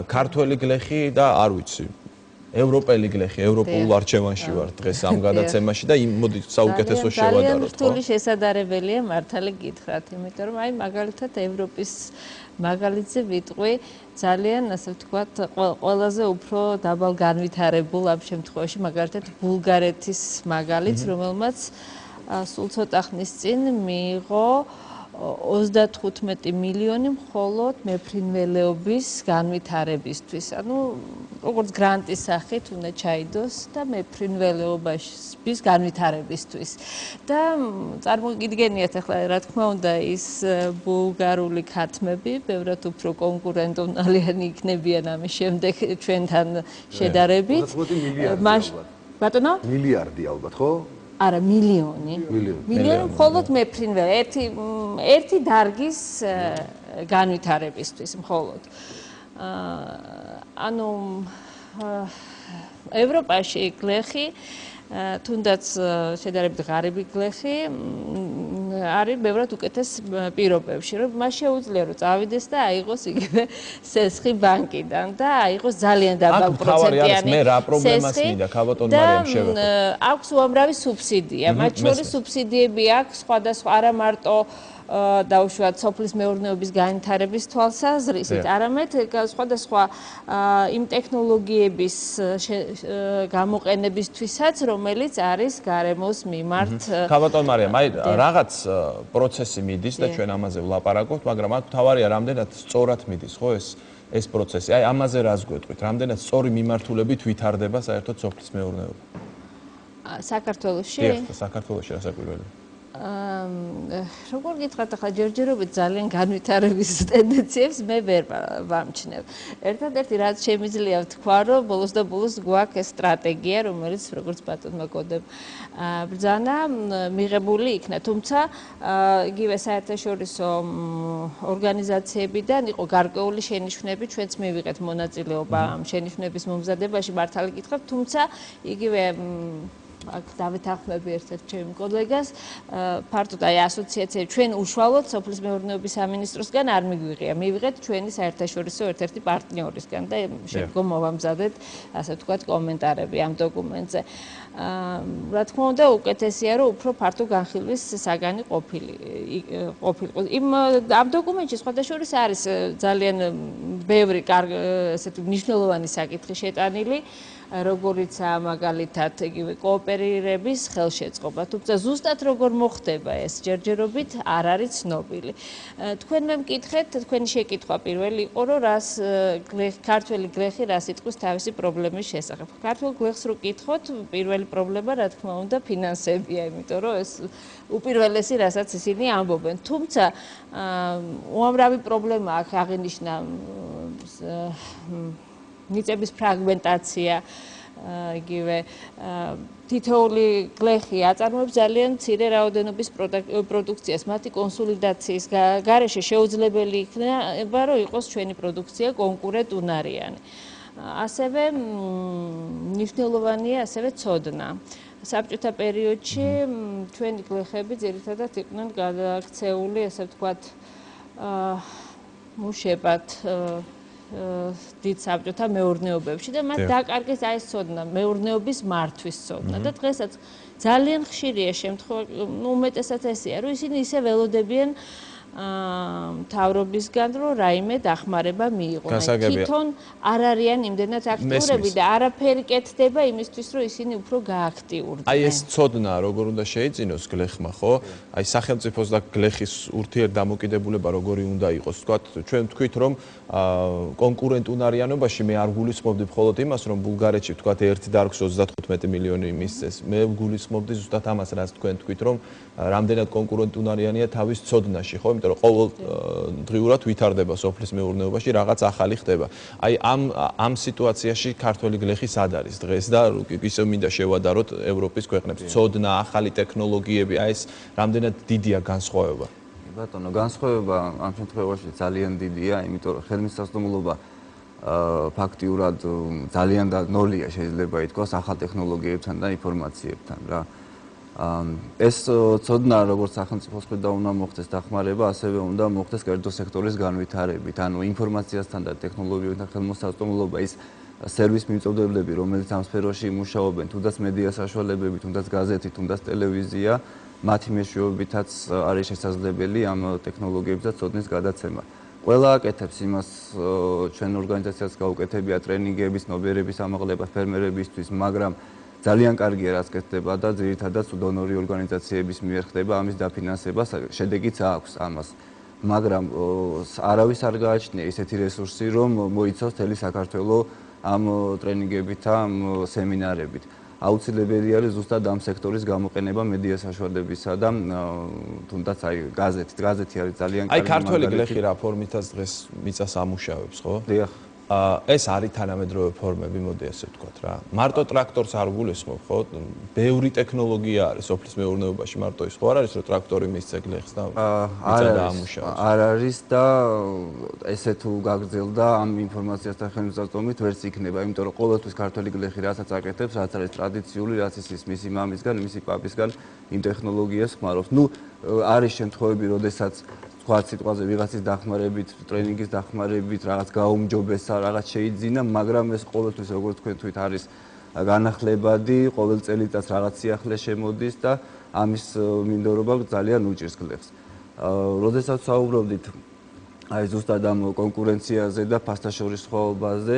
ქართველი გლეხი და არ ვიცი, ევროპელი გლეხი, ევროპულ არჩევანში ვარ დღეს ამ გადაცემაში და მოდი საუკეთესო შევადაროთ, ხო? ძალიან რთული შესაძლებელია მართალი გითხრათ, იმიტომ რომ აი მაგალითად ევროპის მაგალითზე ვიტყვი ძალიან ასე ვთქვათ ყველაზე უფრო დაბალ განვითარებულ ამ შემთხვევაში მაგალითად ბულგარეთის მაგალითს, რომელმაც სულ ცოტა ხნის წინ მიიღო 35 მილიონი მხოლოდ მეფრინველეობის განვითარებისთვის. ანუ როგორც გრანტის სახით უნდა ჩაიდოს და მეფრინველეობის განვითარებისთვის. და წარმოგიდგენიათ ახლა რა თქმა უნდა ის ბულგარული ქათმები ბევრად უფრო კონკურენტუნარიანი იქნებიან ამის შემდეგ ჩვენთან შედარებით. ბატონო? მილიარდი ალბათ, ხო? არა, მილიონი. მილიონი მხოლოდ მეფრინველი, ერთი დარგის განვითარებისთვის მხოლოდ. ანუ ევროპაში გლეხი თუნდაც შედარებით ღარიბი გლეხი არის ბევრად უკეთეს პირობებში, რომ მას შეუძლია რომ წავიდეს და აიღოს იგივე სესხი ბანკიდან და აიღოს ძალიან დაბალ პროცენტიანი მე რა პრობლემას მინდა ქაბატონ მარიამ შევეხო. აქვს უამრავი სუბსიდია, მათ შორის სუბსიდიები აქვს სხვადასხვა არა მარტო დაუშვათ სოფლის მეურნეობის განვითარების თვალსაზრისით, არამედ სხვადასხვა იმ ტექნოლოგიების გამოყენებისთვისაც, რომელიც არის გარემოს მიმართ. ქალბატონ მარიამ, აი რაღაც პროცესი მიდის და ჩვენ ამაზე ვლაპარაკობთ, მაგრამ აქ თავარია რამდენად სწორად მიდის, ხო ეს პროცესი. აი ამაზე რას გვეტყვით? რამდენად სწორი მიმართულებით ვითარდება საერთოდ სოფლის მეურნეობა? საქართველოში? დიახ, საქართველოში რასაკვირველია. როგორ გითხრათ, ახლა ჯერჯერობით ძალიან განვითარების ტენდენციებს მე ვერ ვამჩნევ. ერთადერთი რაც შემიძლია ვთქვა, რომ ბოლოს და ბოლოს გვაქვს ეს სტრატეგია, რომელიც როგორც ბატონმა კოდემ ბრძანა, მიღებული იქნა. თუმცა იგივე საერთაშორისო ორგანიზაციებიდან იყო გარკვეული შენიშვნები, ჩვენც მივიღეთ მონაწილეობა ამ შენიშვნების მომზადებაში, მართალი გითხრათ, თუმცა იგივე აქ დავეთანხმები ერთ-ერთ ჩემი კოლეგას, ფართოდ აი ასოციაციები ჩვენ უშუალოდ სოფლის მეურნეობის სამინისტროსგან არ მიგვიღია. მივიღეთ ჩვენი საერთაშორისო ერთ-ერთი პარტნიორისგან და შემდგომ მოვამზადეთ, ასე ვთქვათ, კომენტარები ამ დოკუმენტზე. რა თქმა უნდა, უკეთესია, რომ უფრო ფართო განხილვის საგანი ყოფილიყო. ამ დოკუმენტში სხვადასხვა არის ძალიან ბევრი ესეთი მნიშვნელოვანი საკითხი შეტანილი, როგორიცაა მაგალითად იგივე კოოპერირების ხელშეწყობა, თუმცა ზუსტად როგორ მოხდება ეს ჯერჯერობით არ არის ცნობილი. თქვენ მე მკითხეთ, თქვენი შეკითხვა პირველი იყო, რომ რას ქართველი გლეხი რას იტყვის თავისი პრობლემის შესახებ. ქართველ გლეხს რო კითხოთ, პირველი პრობლემა რა თქმა უნდა ფინანსებია, იმიტომ რომ ეს უპირველესი რასაც ისინი ამბობენ. თუმცა უამრავი პრობლემა აქ აღინიშნა მიწების ფრაგმენტაცია, იგივე თითოეული გლეხი აწარმოებს ძალიან მცირე რაოდენობის პროდუქციას, მათი კონსოლიდაციის გარეშე შეუძლებელი იქნება, რომ იყოს ჩვენი პროდუქცია კონკურენტუნარიანი. ასევე მნიშვნელოვანია ასევე ცოდნა. საბჭოთა პერიოდში ჩვენი გლეხები ძირითადად იყვნენ გადაქცეული, ასე ვთქვათ, მუშებად დიდ საბჭოთა მეურნეობებში და მათ დაკარგეს აი ეს ცოდნა, მეურნეობის მართვის ცოდნა და დღესაც ძალიან ხშირია შემთხვევა, უმეტესად ესეა, რომ ისინი ისე ველოდებიან მთავრობისგან, რომ რაიმე დახმარება მიიღონ. თვითონ არ არიან იმდენად აქტიურები და არაფერი კეთდება იმისთვის, რომ ისინი უფრო გააქტიურდნენ. აი ეს ცოდნა როგორ უნდა შეიძინოს გლეხმა, ხო? აი სახელმწიფოს და გლეხის ურთიერთდამოკიდებულება როგორი უნდა იყოს. თქვათ, ჩვენ ვთქვით, რომ კონკურენტუნარიანობაში მე არ გულისხმობდი მხოლოდ იმას, რომ ბულგარეთში თქვათ ერთი დარგს 35 მილიონი მისცეს. მე გულისხმობდი ზუსტად ამას, რაც თქვენ თქვით, რომ რამდენად კონკურენტუნარიანია თავის ცოდნაში, ხო? იმიტომ რომ ყოველდღიურად ვითარდება სოფლის მეურნეობაში, რაღაც ახალი ხდება. აი ამ სიტუაციაში ქართველი გლეხი სად არის დღეს და ისევ მინდა შევადაროთ ევროპის ქვეყნებს. ცოდნა, ახალი ტექნოლოგიები, აი ეს რამდენად დიდია განსხვავება. ბატონო, განსხვავება ამ შემთხვევაში ძალიან დიდია, იმიტომ რომ ხელმისაწვდომობა ფაქტიურად ძალიან და ნოლია შეიძლება ითქვას ახალ ტექნოლოგიებთან და ინფორმაციებთან რა. ეს ცოდნა, როგორც სახელმწიფოს მხრიდან უნდა მოხდეს დახმარება, ასევე უნდა მოხდეს კერძო სექტორის განვითარებით. ანუ ინფორმაციასთან და ტექნოლოგიებთან ხელმისაწვდომობა ის სერვის მიმწოდებლები, რომელიც ამ სფეროში მუშაობენ, თუნდაც მედია საშუალებები, თუნდაც გაზეთი, თუნდაც ტელევიზია, მათი მეშვეობითაც არის შესაძლებელი ამ ტექნოლოგიების და ცოდნის გადაცემა. ყველა აკეთებს იმას, ჩვენ ორგანიზაციას გაუკეთებია ტრენინგების, ნობიერების ამაღლება ფერმერებისთვის, მაგრამ ძალიან კარგია რაც კეთდება და ძირითადად დონორი ორგანიზაციების მიერ ხდება ამის დაფინანსება, შედეგიც აქვს ამას. მაგრამ არავის არ გააჩნია ისეთი რესურსი, რომ მოიცავს მთელი საქართველოს ამ ტრენინგებით, ამ სემინარებით. აუცილებელი არის ზუსტად ამ სექტორის გამოყენება მედია საშუალებისა და თუნდაც აი გაზეთი არის ძალიან კარგი. აი ქართველი გლეხი რა ფორმითაც დღეს მიწას ამუშავებს, ხო? დიახ. ეს არის თანამედროვე ფორმები, მოდი ასე ვთქვათ რა. მარტო ტრაქტორს არ გულისხმობ, ხო? ბევრი ტექნოლოგია არის სოფლის მეურნეობაში, მარტო ის ხო არ არის, რომ ტრაქტორი მისცე გლეხს და მიწა დაამუშავოს. არ არის და ესე თუ გაგრძელდა ამ ინფორმაციასთან ხელმისაწვდომით ვერც იქნება, იმიტომ რომ ყოველთვის ქართველი გლეხი რასაც აკეთებს, რაც არის ტრადიციული, რაც ის მისი მამისგან, მისი პაპისგან იმ ტექნოლოგიას ხმარობს. ნუ არის შემთხვევები, როდესაც თქვა სიტყვაზე ვიღაცის დახმარებით, ტრენინგის დახმარებით, რაღაც გაუმჯობესა, რაღაც შეიძინა, მაგრამ ეს ყოველთვის როგორც თქვენ თქვით არის განახლებადი, ყოველ წელიწადს რაღაც სიახლე შემოდის და ამის მინდორობა ძალიან უჭირს გლეხს. როდესაც საუბრობდით აი ზუსტად ამ კონკურენციაზე და ფასტაშორის სხვაობაზე,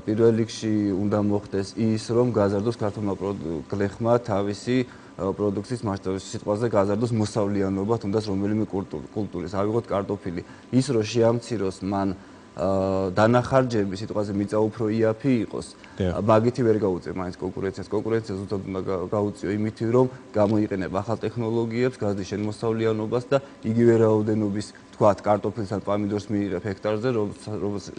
პირველ რიგში უნდა მოხდეს ის, რომ გაზარდოს ქართულმა გლეხმა თავისი პროდუქციის მასშტაბის სიტყვაზე გაზარდოს მოსავლიანობა, თუნდაც რომელიმე კულტურის, ავიღოთ კარტოფილი. ის რომ შეამციროს მან დანახარჯები სიტყვაზე მიწა უფრო იაფი იყოს, მაგითი ვერ გაუწია მაინც კონკურენციას. კონკურენცია ზუსტად უნდა გაუწიო იმითი, რომ გამოიყენება ახალ ტექნოლოგიებს, გაზრდის შემოსავლიანობას და იგივე რაოდენობის, თქვათ, კარტოფილს ან პამიდორს მიიღებ ჰექტარზე,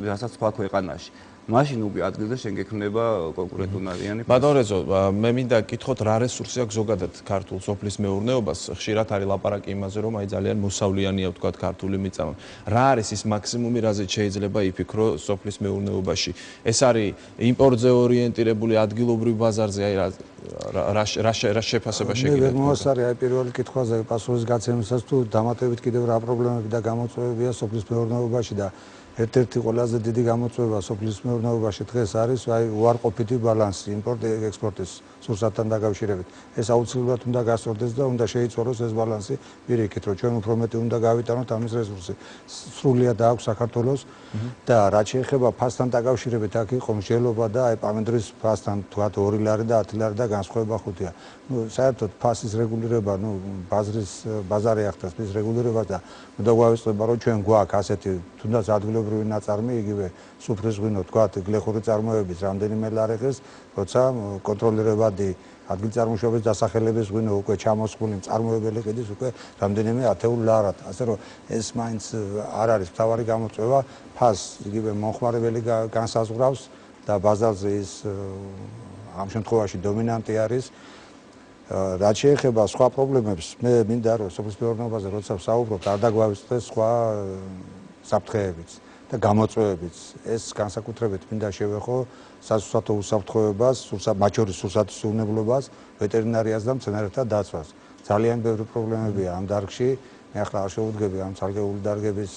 რასაც სხვა ქვეყანაში. მაშინ უკვე ადგილზე შენ გექნება კონკურენტუნარიანი. ბატონ რეზო, მე მინდა გითხოთ რა რესურსი აქვს ზოგადად ქართულ სოფლის მეურნეობას? ხშირად არის ლაპარაკი იმაზე, რომ აი ძალიან მოსავლიანია ვთქვათ ქართული მიწა. რა არის ის მაქსიმუმი, რაზეც შეიძლება იფიქრო სოფლის მეურნეობაში? ეს არის იმპორტზე ორიენტირებული ადგილობრივ ბაზარზე, აი რა შეფასება შეგიძლიათ? მე ვერ მოასწარი აი პირველი კითხვაზე პასუხის გაცემისას თუ დამატებით კიდევ რა პრობლემები და გამოწვევებია სოფლის მეურნეობაში და ერთ-ერთი ყველაზე დიდი გამოწვევა სოფლის მეურნეობაში დღეს არის აი უარყოფითი ბალანსი იმპორტ-ექსპორტის სურსათთან დაკავშირებით. ეს აუცილებლად უნდა გასწორდეს და უნდა შეიცვალოს ეს ბალანსი პირიქით, რომ ჩვენ უფრო მეტი უნდა გავიტანოთ ამის რესურსი. სრულიად აქვს საქართველოს და რაც შეეხება ფასთან დაკავშირებით, აქ იყო მსჯელობა და აი პამიდრის ფასთან თქვათ 2 ლარი და 10 ლარი და განსხვავება 5-ია. საერთოდ ფასის რეგულირება, ბაზარი ახდენს მის რეგულირებას და უნდა გვავიწყდება, რომ ჩვენ გვაქვს ასეთი თუნდაც ადგილობრივი ნაწარმი, იგივე სუფრის ღვინო, თქვათ, გლეხური წარმოების რამდენიმე ლარეხის, როცა კონტროლირებადი ადგილწარმოშობის დასახელების ღვინო უკვე ჩამოსხული მწარმოებელი ყიდის უკვე რამდენიმე ათეულ ლარად. ასე რომ ეს მაინც არ არის მთავარი გამოწვევა, ფასს იგივე მომხმარებელი განსაზღვრავს და ბაზარზე ის ამ შემთხვევაში დომინანტი არის. რაც შეეხება სხვა პრობლემებს, მე მინდა რომ სოფლის მეურნეობაზე როცა ვსაუბრობ, არ დაგვავიწყდეს სხვა საფრთხეებიც და გამოწვევებიც. ეს განსაკუთრებით მინდა შევეხო სასურსათო უსაფრთხოებას, მათ შორის სურსათის უვნებლობას, ვეტერინარიას და მცენარეთა დაცვას. ძალიან ბევრი პრობლემებია ამ დარგში. მე ახლა არ შევუდგები ამ ცალკეული დარგების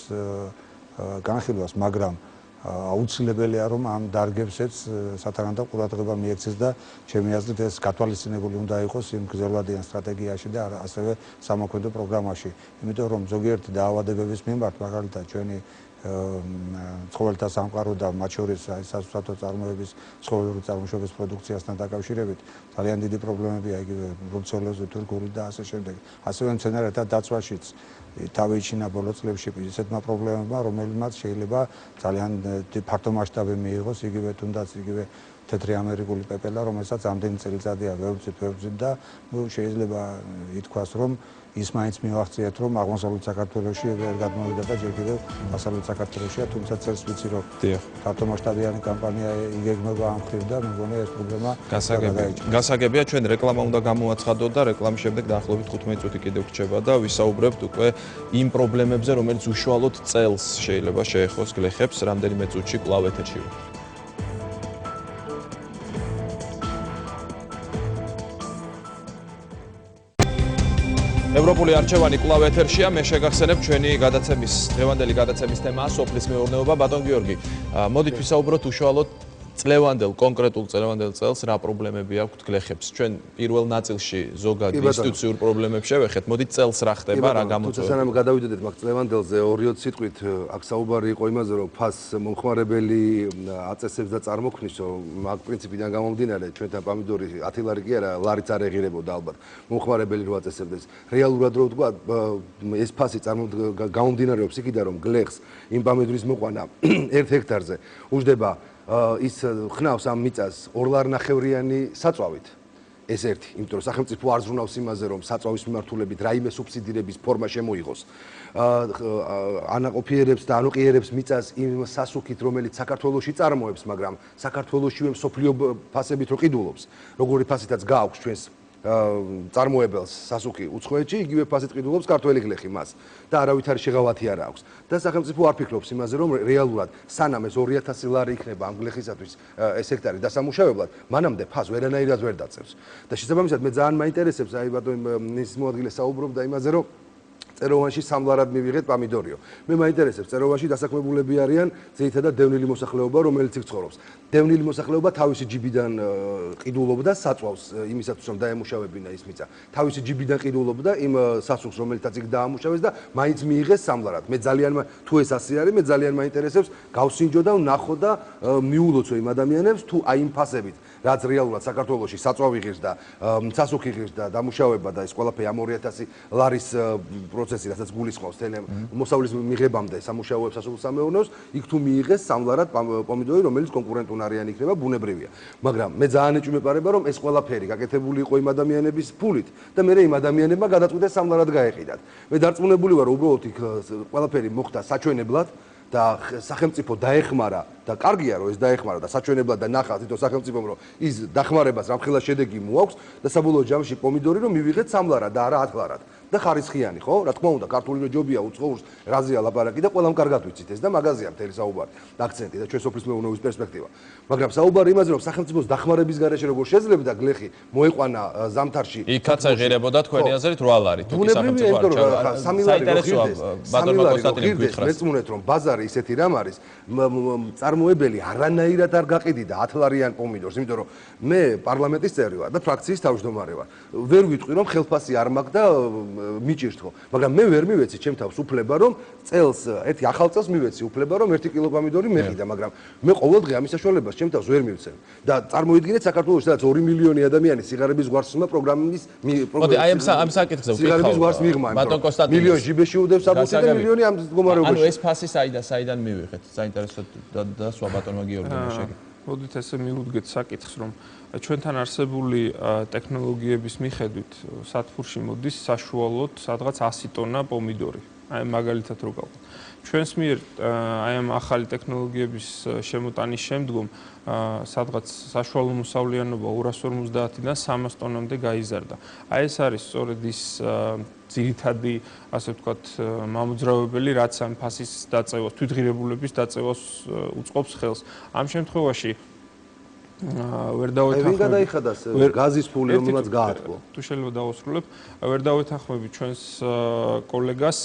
განხილვას, მაგრამ აუცილებელია რომ ამ დარგებსაც სათანადო ყურადღება მიექცეს და ჩემი აზრით ეს გათვალისწინებული უნდა იყოს იმ გრძელვადიან სტრატეგიაში და ასევე სამოქმედო პროგრამაში. იმიტომ რომ ზოგიერთი დაავადებების მიმართ, მაგალითად ჩვენი ცხოველთა სამყარო და მათ შორის სასურსათო წარმოების ცხოველური წარმოშობის პროდუქციასთან დაკავშირებით ძალიან დიდი პრობლემებია იგივე ბრუცელოზი, თურქული და ასე შემდეგ. ასევე მცენარეთა დაცვაშიც თავი იჩინა ბოლო წლებში ისეთმა პრობლემებმა, რომელმაც შეიძლება ძალიან ფართო მასშტაბი მიიღოს, იგივე თუნდაც იგივე თეთრი ამერიკული პეპელა, რომელსაც ამდენი წელიწადია ვებრძვით და შეიძლება ითქვას, რომ ის მაინც მივახციეთ, რომ აღმოსავლეთ საქართველოში ვერ გადმოვიდა და ჯერ კიდევ დასავლეთ საქართველოშია, თუმცა წელს ვიცი, რომ ფართო მასშტაბიანი კამპანია იგეგმება ამ მხრივ და მე მგონია ეს პრობლემა გასაგებია. ჩვენ რეკლამა უნდა გამოვაცხადოთ და რეკლამის შემდეგ დაახლოებით 15 წუთი კიდევ გრჩება და ვისაუბრებთ უკვე იმ პრობლემებზე, რომელიც უშუალოდ წელს შეიძლება შეეხოს გლეხებს. რამდენიმე წუთში კვლავ ეთერში ვართ. ევროპული არჩევანი კვლავ ეთერშია. მე შეგახსენებ ჩვენი დღევანდელი გადაცემის თემაა სოფლის მეურნეობა. ბატონ გიორგი, მოდით ვისაუბროთ უშუალოდ კონკრეტულ წლევანდელ წელს რა პრობლემები აქვთ გლეხებს. ჩვენ პირველ ნაწილში ზოგად ინსტიტუციურ პრობლემებს შევეხეთ. მოდით წელს რა ხდება, რა გამოწვევებს. სანამ გადავიდოდეთ მაგ წლევანდელზე 2-3 სიტყვით აქ საუბარი იყო იმაზე, რომ ფასს მომხმარებელი აწესებს და წარმოქმნის, რომ მაგ პრინციპიდან გამომდინარე ჩვენთან პამიდორი 10 ლარი კი არა, ლარიც არ ეღირებოდა ალბათ. მომხმარებელი რო აწესებდეს. რეალურად რო ვთქვა, ეს ფასი გამომდინარეობს იქიდან, რომ გლეხს იმ პამიდორის მოყვანა 1 ჰექტარზე უჯდება ის ხნავს ამ მიწას 2 ლარნახევრიანი საწვავით. ეს ერთი, იმიტომ რომ სახელმწიფო არ ზრუნავს იმაზე, რომ საწვავის მიმართულებით რაიმე სუბსიდირების ფორმა შემოიღოს. ანაყოფიერებს და ანოყიერებს მიწას იმ სასუქით, რომელიც საქართველოში წარმოებს, მაგრამ საქართველოშივე მსოფლიო ფასებით რო ყიდულობს. როგორი ფასითაც გააქვს ჩვენს წარმოებელს სასუქი უცხოეთში, იგივე ფასით ყიდულობს ქართველი გლეხი მას და არავითარი შეღავათი არ აქვს. და სახელმწიფო არ ფიქრობს იმაზე, რომ რეალურად სანამ ეს 2000 ლარი იქნება ამ გლეხისათვის ეს ჰექტარი დასამუშავებლად, მანამდე ფასს ვერანაირად ვერ დაწევს. და შესაბამისად მე ძალიან მაინტერესებს, აი ბატონი მის მოადგილეს საუბრობდა იმაზე, რომ წეროვანში სამლარად მივიღეთ პომიდორიო. მე მაინტერესებს, წეროვანში დასაქმებულები არიან ძირითადად დევნილი მოსახლეობა, რომელიც იქ ცხოვრობს. დევნილი მოსახლეობა თავისი ჯიბიდან ყიდულობდა საწვავს იმისათვის, რომ დაემუშავებინა ის მიწა. თავისი ჯიბიდან ყიდულობდა იმ სასუქს, რომელთაც იქ დაამუშავეს და მაინც მიიღეს სამლარად. მე ძალიან თუ ეს ასე არის, მე ძალიან მაინტერესებს გავსინჯო და ვნახო და მიულოცო იმ ადამიანებს თუ აი იმ ფასებით, რაც რეალურად საქართველოში საწვავი ღირს და სასუქი ღირს და დამუშავება და ეს ყველაფერი ამ 2000 ლარის პროცესი, რასაც გულისხმობს თელ მოსავლის მიღებამდე სამუშაოებს სასოფლო-სამეურნეოს, იქ თუ მიიღეს სამლარად პომიდორი, რომელიც კონკურენტუნარიანი იქნება, ბუნებრივია. მაგრამ მე ძალიან ეჭვმეპარება, რომ ეს ყველაფერი გაკეთებული იყო იმ ადამიანების ფულით და მე იმ ადამიანებმა გადაწყვიტეს სამლარად გაეყიდათ. მე დარწმუნებული ვარ, უბრალოდ იქ ყველაფერი მოხდა საჩვენებლად და სახელმწიფო დაეხმარა და კარგია რომ ეს დაეხმარა და საჩვენებლად და ნახა თვითონ სახელმწიფომ რომ ის დახმარებას რამხელა შედეგი მოაქვს და საბოლოო ჯამში პომიდორი რომ მივიღეთ სამლარად და არა 10 ლარად და ხარისხიანი ხო? რა თქმა უნდა, ქართული ჯობია უცხოურს რაზეა ლაპარაკი და ყველამ კარგად ვიცით ეს და მაგაზია მთელი საუბარი და აქცენტი და ჩვენ სოფლის მეურნეობის პერსპექტივა. მაგრამ საუბარი იმაზე რომ სახელმწიფოს დახმარების გარეშე როგორ შეძლებდა გლეხი მოეყვანა ზამთარში იქაც აღერებოდა თქვენი აზრით 8 ლარი თუკი სახელმწიფო არ ჩავარდა. 3 ლარი ბატონო კონსტანტინე გითხრას. მეწმუნეთ რომ ბაზარი ისეთი რამ არის, წარმოებელი არანაირად არ გაყიდიდა 10 ლარიან პომიდორს, იმიტომ რომ მე პარლამენტის წევრი ვარ და ფრაქციის თავმჯდომარე ვარ. ვერ ვიტყვი რომ ხელფასი არ მაქვს და მიჭირთ ხო, მაგრამ მე ვერ მივეცი ჩემ თავს უფლება რომ წელს ერთი ახალ წელს მივეცი უფლება რომ 1 კილო პომიდორი მეყიდა, მაგრამ მე ყოველდღე ამის საშუალებას ჩემ თავს ვერ მივცემ. და წარმოიდგინეთ საქართველოში სადაც 2 მილიონი ადამიანი სიგარების გვარსმა პროგრამის მოდი აი ამ საკითხზე ვკითხავ. სიგარების გვარს მიღმა, ბატონ კონსტანტინე. მილიონი ჯიბეში უდევს აბუსი და მილიონი ამ მდგომარეობაში. ანუ ეს ფასი საიდან მივიღეთ? საინტერესოდ დასვა ბატონმა გიორგიმა შეგე. მოდით ესე მივუდგეთ საკითხს, რომ ჩვენთან არსებული ტექნოლოგიების მიხედვით სათბურში მოდის საშუალოდ სადღაც 100 ტონა პომიდორი. აი მაგალითად რო გავყოთ. ჩვენს მიერ აი ამ ახალი ტექნოლოგიების შემოტანის შემდგომ სადღაც საშუალო მოსავლიანობა 250-დან 300 ტონამდე გაიზარდა. აი ეს არის სწორედ ის ძირითადი, ასე ვთქვათ, მამოძრავებელი, რაც ამ ფასის დაწევას, თვითღირებულების დაწევას უწყობს ხელს. ამ შემთხვევაში ვერ დავეთანხმები. ვინ გადაიხადას გაზის ფული, რომელმაც გაატყო? თუ შეიძლება დავასრულებ, ვერ დავეთანხმები ჩვენს კოლეგას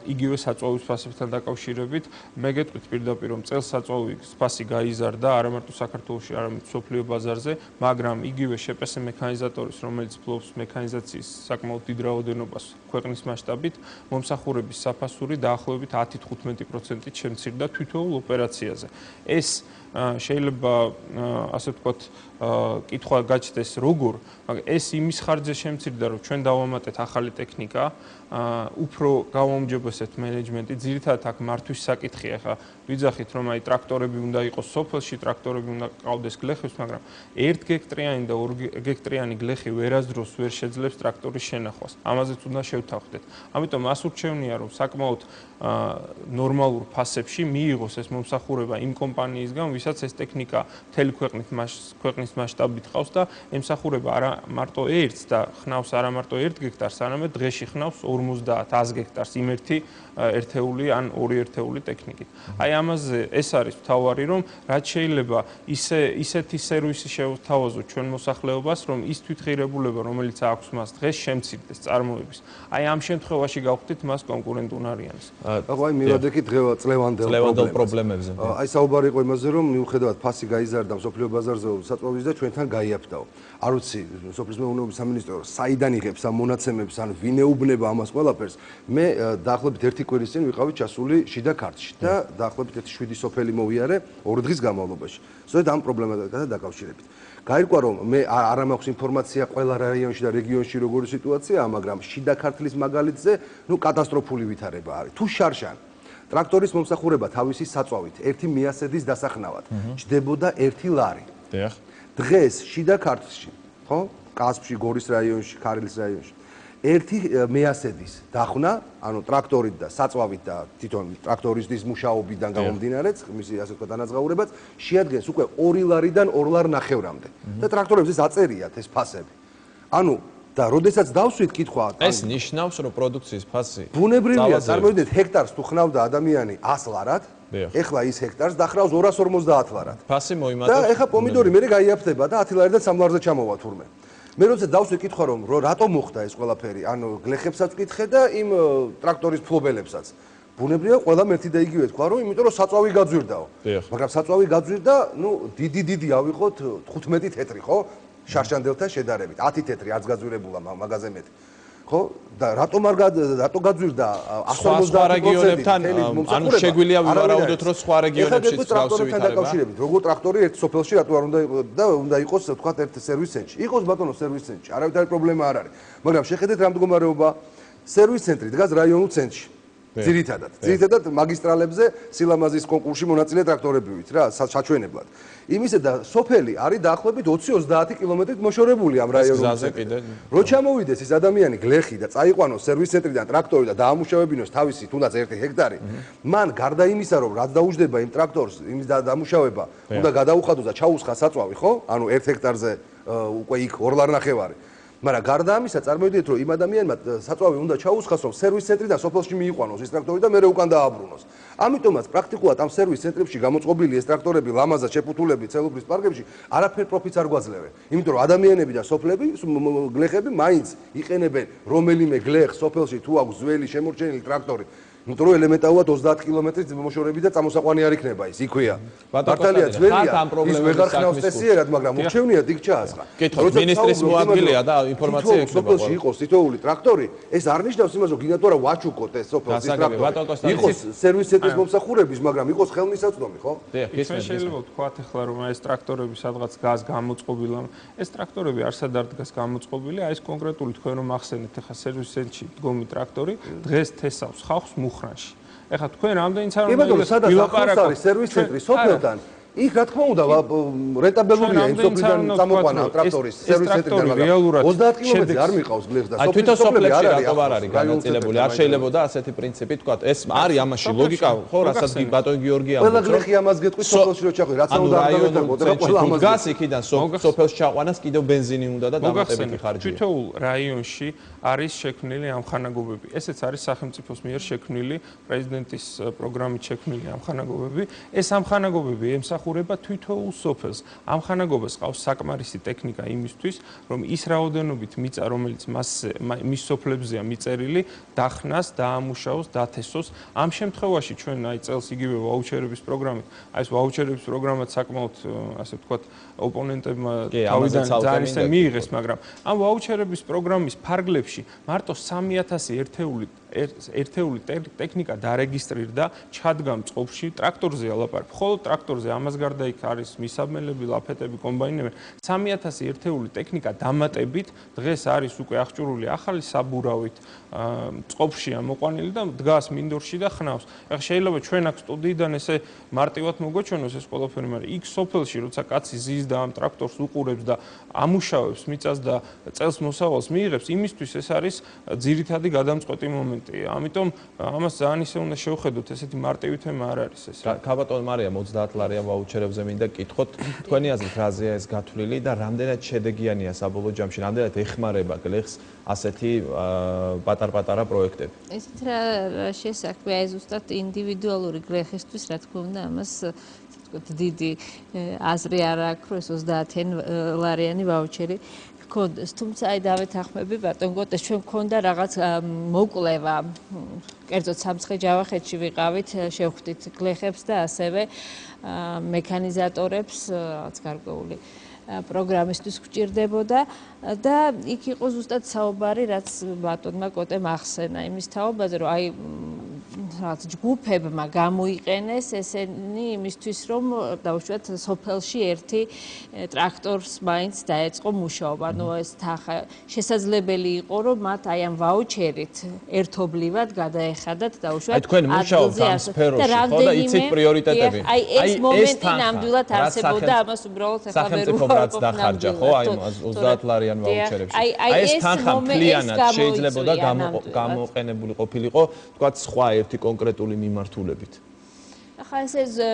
იგივე საწვავის ფასებთან დაკავშირებით. მე გეტყვით პირდაპირ, რომ წელს საწვავის ფასი გაიზარდა არა მარტო საქართველოში, არამედ მსოფლიო ბაზარზე, მაგრამ იგივე შეპეს მექანიზატორის, რომელიც ფლობს მექანიზაციის საკმაოდ დიდ რაოდენობას ქვეყნის მასშტაბით, მომსახურების საფასური დაახლოებით 10-15%-ით შემცირდა თითოეულ ოპერაციაზე. ეს შეიძლება ასე ვთქვათ, კითხვა გაჩნდეს როგორ, მაგრამ ეს იმის ხარჯზე შემცირდა, რომ ჩვენ დავამატეთ ახალი ტექნიკა, უფრო გავაუმჯობესებთ მენეჯმენტი, ძირითადად აქ მართვის საკითხია, ხა ვიძახით, რომ აი ტრაქტორები უნდა იყოს სოფელში, ტრაქტორები უნდა ყავდეს გლეხებს, მაგრამ 1 გექტრიანი და 2 გექტრიანი გლეხი ვერასდროს ვერ შეძლებს ტრაქტორის შენახვას. ამაზეც უნდა შევთანხმდეთ. ამიტომ მას ურჩევნია, რომ საკმაოდ ნორმალურ ფასებში მიიღოს ეს მომსახურება იმ კომპანიისგან, ვისაც ეს ტექნიკა მთელი ქვეყნის მასშტაბით ყავს და ემსახურება არა მარტო ერთს და ხნავს არა მარტო 1 გექტარს, არამედ დღეში ხნავს 50-100 გექტარს იმ ერთეული ან 2 ერთეული ტექნიკით. აი ამაზე ეს არის მთავარი, რომ რაც შეიძლება ისეთი სერვისი შევთავაზოთ ჩვენ მოსახლეობას, რომ ის თვითღირებულება, რომელიც აქვს მას დღეს შემცირდეს წარმოების. აი ამ შემთხვევაში გავხდით მას კონკურენტუნარიანს. აი მივადექით წლევანდელ პრობლემებზე. აი საუბარი იყო იმაზე, რომ მიუხედავად ფასი გაიზარდა მსოფლიო ბაზარზე საწვავის და ჩვენთან გაიაფთაო. არ ვიცი, სოფლის მეურნეობის სამინისტრო საიდან იღებს ამ მონაცემებს, ან ვინ ეუბნება ამას ყველაფერს. მე დაახლოებით 1 კვირის წინ ვიყავი ჩასული შიდა ქართლში და დაახლოებით 7 სოფელი მოვიარე 2 დღის განმავლობაში. სწორედ ამ პრობლემასთან დაკავშირებით. გაირკვა რომ მე არ მაქვს ინფორმაცია ყველა რაიონში და რეგიონში როგორი სიტუაციაა, მაგრამ შიდა ქართლის მაგალითზე, კატასტროფული ვითარება არის. თუ შარშან ტრაქტორის მომსახურება თავისი საწვავით 1 მიასედის დასახნავად ჯდებოდა 1 ლარი. დიახ. დღეს შიდა ქართლში, ხო? კასპში, გორის რაიონში, ქარილის რაიონში 1 მეასედის დახნა, ანუ ტრაქტორით და საწვავით და თვითონ ტრაქტორისტის მუშაობიდან გამომდინარე, მისი ასე ვთქვათ დანაზღაურებაც შეადგენს უკვე 2 ლარიდან 2 ლარ ნახევრამდე. და ტრაქტორებს აწერიათ ეს ფასები. ანუ და როდესაც დავსვით კითხვა, ეს ნიშნავს, რომ პროდუქციის ფასი ბუნებრივია, წარმოიდგინეთ, ჰექტარს თუ ხნავდა ადამიანი 100 ლარად, ეხლა ის ჰექტარს დახრავს 250 ლარად. ფასი მოიმატებს. და ეხლა პომიდორი მე გაიაფთება და 10 ლარიდან 3 ლარზე ჩამოვა თურმე. მე როცა დავსვი კითხვა რომ რატომ მოხდა ეს ყველაფერი, ანუ გლეხებსაც ვკითხე და იმ ტრაქტორის ფლობელებსაც. ბუნებრივია ყველამ ერთი და იგივე თქვა რომ იმიტომ რომ საწვავი გაძვირდაო. მაგრამ საწვავი გაძვირდა, ნუ დიდი ავიღოთ 15 თეთრი, ხო? შარშანდელთან შედარებით 10 თეთრი არც გაძვირებულა მაგაზე მეტი. ხო? და რატომ გაძვირდა 150% რეგიონებთან, ანუ შეგვიძლია ვივარაუდოთ რომ სხვა რეგიონებშიც მსგავსი ვითარება. დაკავშირებით, როგორ ტრაქტორი ერთ სოფელში რატო არ უნდა იყოს თქვა ერთ სერვის ცენტრში. იყოს ბატონო სერვის ცენტრში, არავითარი პრობლემა არ არის. მაგრამ შეხედეთ რა მდგომარეობა, სერვის ცენტრი დგას რაიონულ ცენტრში. ძირითადად მაგისტრალებზე სილამაზის კონკურსში მონაწილე ტრაქტორები ვით რა, საჩვენებლად. იმისა და სოფელი არის დაახლოებით 20-30 კილომეტრით მოშორებული ამ რაიონულ ცენტრში. რო ჩამოვიდეს ის ადამიანი გლეხი და წაიყვანოს სერვის ცენტრიდან ტრაქტორი და დაამუშავებინოს თავისი თუნდაც 1 ჰექტარი, მან გარდა იმისა რომ რაც დაუждდება იმ ტრაქტორს, იმის დამუშავება, უნდა გადაუხადოს და ჩაუსხა საწვავი, ხო? ანუ 1 ჰექტარზე უკვე იქ 2 ლარნახევარი. მაგრამ გარდა ამისა წარმოვიდგინეთ რომ იმ ადამიანმა საწვავი უნდა ჩაუსხას რომ სერვის ცენტრიდან სოფელში მიიყვანოს ის ტრაქტორი და მეორე უკან დააბრუნოს. ამიტომაც პრაქტიკულად ამ სერვის ცენტრებში გამოწყობილი ეს ტრაქტორები ლამაზად შეფუთულები ცელუფრის პარკებში არაფერ პროფიტს არ გვაძლევენ. იმიტომ რომ ადამიანები და სოფლები, გლეხები მაინც იყენებენ რომელიმე გლეხს სოფელში თუ აქვს ძველი შემორჩენილი ტრაქტორი. იმიტომ რომ ელემენტარულად 30 კილომეტრის მოშორები და წამოსაყვანი არ იქნება ის, იქვეა. მართალია ძველია, ის ვეღარ ხნავს წესიერად, მაგრამ მორჩევნია იქ ჩაასხა. კითხოთ, მინისტრის მოადგილეა და ინფორმაცია ექნება. სოფელში იყოს თითოეული ტრაქტორი, ეს არ ნიშნავს იმას, რომ გინდა თუ არა ვაჩუკოთ ეს სოფელში ტრაქტორი. იყოს სერვის ცენტრის მომსახურების, მაგრამ იყოს ხელმისაწვდომი, ხო? შეიძლება ვთქვათ ახლა რომ ეს ტრაქტორები სადღაც გას გამოწყობილი, ეს ტრაქტორები არსად არ დგას გამოწყობილი, აი ეს კონკრეტული თქვენ რომ ახსენეთ ახლა სერვის ცენტრში დგომი ტრაქტორი დღეს თესავს ხალხს მუხრანში. ეხლა თქვენ რამდენიც არ უნდა ვილაპარაკოთ სერვის ცენტრი სოფელთან. იქ რა თქმა უნდა რენტაბელურია იმ სოფლიდან წამოყვანა ტრაქტორის სერვის ცენტრიდან, მაგრამ 30 კილომეტრი არ მიყავს გლეხს და თვითონ სოფლებში რატო არ არის განაწილებული? არ შეიძლებოდა ასეთი პრინციპი თქვა. ეს არის ამაში ლოგიკა, ხო, რასაც ბატონ გიორგი ამბობს. ყველა გლეხი ამას გეტყვის სოფელში რო ჩახვი, რაც უნდა დავეთანხმოთ და ყველა ამას გას იქიდან სოფელში ჩაყვანას კიდევ ბენზინი უნდა და დამატებითი ხარჯია. თითოეულ რაიონში არის შექმნილი ამხანაგობები. ესეც არის სახელმწიფოს მიერ შექმნილი, პრეზიდენტის პროგრამით შექმნილი ამხანაგობები. ეს ამხანაგობები ემსახურება თითოეულ სოფელს. ამხანაგობას ყავს საკმარისი ტექნიკა იმისთვის, რომ ის რაოდენობით მიწა, რომელიც მის სოფლებზეა მიწერილი, დახნას, დაამუშავოს, დათესოს. ამ შემთხვევაში ჩვენ აი წელს იგივე ვაუჩერების პროგრამით, აი ეს ვაუჩერების პროგრამაც საკმაოდ ასე ვთქვათ, ოპონენტებმა თავიდან ძალიან ისე მიიღეს, მაგრამ ამ ვაუჩერების პროგრამის ფარგლებში მარტო 3000 ერთეული ტექნიკა დარეგისტრირდა, ჩადგა მწყობში, ტრაქტორზე ალაპარაკ. ხოლო ტრაქტორზე ამას გარდა იქ არის მისაბმელები, ლაფეტები, კომბაინები. 3000 ერთეული ტექნიკა დამატებით დღეს არის უკვე აღჭურვილი ახალი საბურავით მწყობშია მოყვანილი და დგას მინდორში და ხნავს. ეხლა შეიძლება ჩვენ აქ სტუდიიდან ესე მარტივად მოგვეჩვენოს ეს ყველაფერი, მაგრამ იქ სოფელში როცა კაცი ზის და ამ ტრაქტორს უყურებს და ამუშავებს მიწას და წელს მოსავალს მიიღებს, იმისთვის ეს არის ძირითადი გადამწყვეტი მომენტი. ამიტომ ამას ძალიან ისე უნდა შევხედოთ, ესეთი მარტივი თემა არ არის ეს. ქაბატონ მარიამ 30 ლარიან ვაუჩერებზე მინდა კითხოთ, თქვენი აზრით რაზეა ეს გათვლილი და რამდენად შედეგიანია საბოლოო ჯამში, რამდენად ეხმარება გლეხს ასეთი პატარ-პატარა პროექტები? ესეთ რა შესაქმია, ეს ზუსტად ინდივიდუალური გლეხისთვის, რა თქმა უნდა, ამას დიდი აზრი არ აქვს, რომ ეს 30 ლარიანი ვაუჩერი გქონდეს. თუმცა აი დავეთანხმები ბატონ გოტეს, ჩვენ გქონდა რაღაც მოკვლევა, კერძოდ სამცხე-ჯავახეთში ვიყავით, შევხვდით გლეხებს და ასევე მექანიზატორებს, რაღაც გარკვეული პროგრამისთვის გვჭირდებოდა და იქ იყო ზუსტად საუბარი, რაც ბატონმა გოტემ ახსენა, იმის თაობაზე, რომ აი რაღაც ჯგუფებმა გამოიყენეს ესენი იმისთვის, რომ დავუშვათ სოფელში ერთი ტრაქტორს მაინც დაეწყო მუშაობა. ანუ ეს შესაძლებელი იყო, რომ მათ აი ამ ვაუჩერით ერთობლივად გადაეხადათ დავუშვათ. აი თქვენ მუშაობთ ამ სფეროში, ხო და იცით პრიორიტეტები. აი ეს მომენტი ნამდვილად არსებობდა, ამას უბრალოდ ახლა ვერ რაც დახარჯა, ხო, აი 30 ლარიან ვაუჩერებში. აი ეს თანხა მთლიანად შეიძლებოდა გამოყენებული ყოფილიყო, თქვათ სხვა ერთი კონკრეტული მიმართულებით. ახლა ესე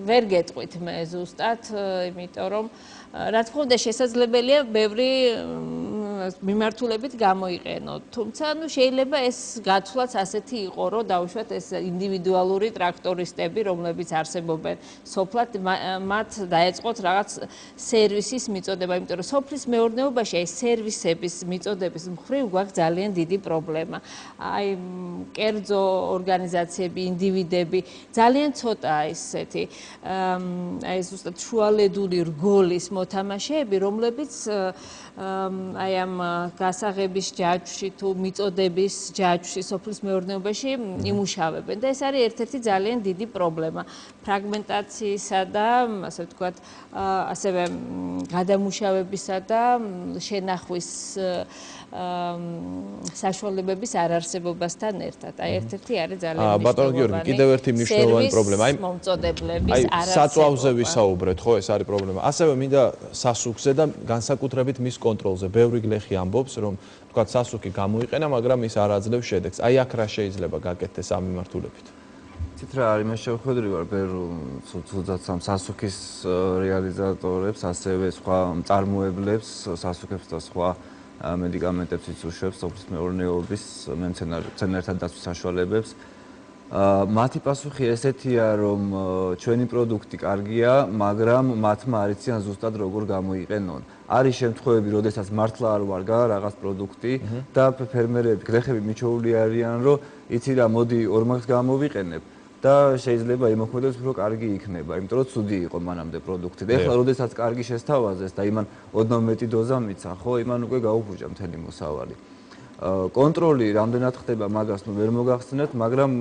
ვერ გეტყვით მე ზუსტად, იმიტომ რომ რა თქმა უნდა შესაძლებელია ბევრი მიმართულებით გამოიყენო. თუმცა შეიძლება ეს გაცვლაც ასეთი იყო, რომ დაუშვათ ეს ინდივიდუალური ტრაქტორისტები, რომლებიც არსებობენ სოფლად, მათ დაეწყოთ რაღაც სერვისის მიწოდება, იმიტომ რომ სოფლის მეურნეობაში აი სერვისების მიწოდების მხრივ გვაქვს ძალიან დიდი პრობლემა. აი კერძო ორგანიზაციები, ინდივიდები ძალიან ცოტაა ისეთი აი ზუსტად შუალედური რგოლის მოთამაშეები, რომლებიც აი ამ გასაღების ჯაჭვში თუ მიწოდების ჯაჭვში სოფლის მეურნეობაში იმუშავებენ და ეს არის ერთ-ერთი ძალიან დიდი პრობლემა ფრაგმენტაციისა და ასე ვთქვათ ასევე გადამუშავებისა და შენახვის საშუალებების არარსებობასთან ერთად. აი ერთ-ერთი არის ძალიან მნიშვნელოვანი. ბატონო გიორგი, კიდევ ერთი მნიშვნელოვანი პრობლემა. აი მომწოდებლების არარსებობა. საწვავზე ვისაუბრეთ, ხო, ეს არის პრობლემა. ასევე მინდა სასუქზე და განსაკუთრებით მის კონტროლზე. ბევრი გლეხი ამბობს, რომ თქვათ სასუქი გამოიყენა, მაგრამ ის არ აძლევს შედეგს. აი აქ რა შეიძლება გაკეთდეს ამ მიმართულებით? ცით რა არის, მე შევხვედრი ვარ ბევრ ცუდად სასუქის რეალიზატორებს, ასევე სხვა მწარმოებლებს, სასუქებს და სხვა მედიკამენტებიც უშვებს სოფლის მეურნეობის მცენარეთა დაცვის საშუალებებს. მათი პასუხი ესეთია, რომ ჩვენი პროდუქტი კარგია, მაგრამ მათმა არ იციან ზუსტად როგორ გამოიყენონ. არის შემთხვევები, როდესაც მართლა არ ვარგა რაღაც პროდუქტი და ფერმერები, გლეხები მიჩვეული არიან, რომ იცი რა, მოდი ორმაგს გამოვიყენებ. და შეიძლება იმოქმედოს, რომ კარგი იქნება, იმიტომ რომ ცუდი იყო მანამდე პროდუქტი. და ეხლა როდესაც კარგი შესთავაზეს და იმან ოდნავ მეტი დოზა მიცა, ხო, იმან უკვე გაუფუჭა მთელი მოსავალი. კონტროლი რამდენად ხდება მაგას, ნუ ვერ მოგახსენებთ, მაგრამ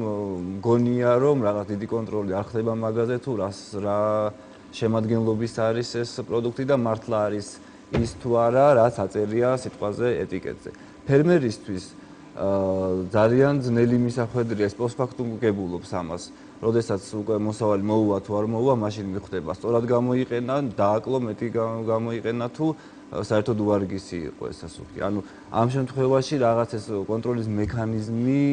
მგონია, რომ რაღაც დიდი კონტროლი არ ხდება მაგაზე თუ რა შემადგენლობის არის ეს პროდუქტი და მართლა არის ის თუ არა, რაც აწერია სიტყვაზე ეტიკეტზე. ფერმერისთვის ძალიან ძნელი მისახვედრია ეს პოსტფაქტუმ გებულობს ამას. როდესაც უკვე მოსავალი მოუვა თუ არ მოუვა, მაშინ მიხვდება სწორად გამოიყენა, დააკლო მეტი გამოიყენა თუ საერთოდ უარგისი იყო ეს სასუქი. ანუ ამ შემთხვევაში რაღაც ეს კონტროლის მექანიზმი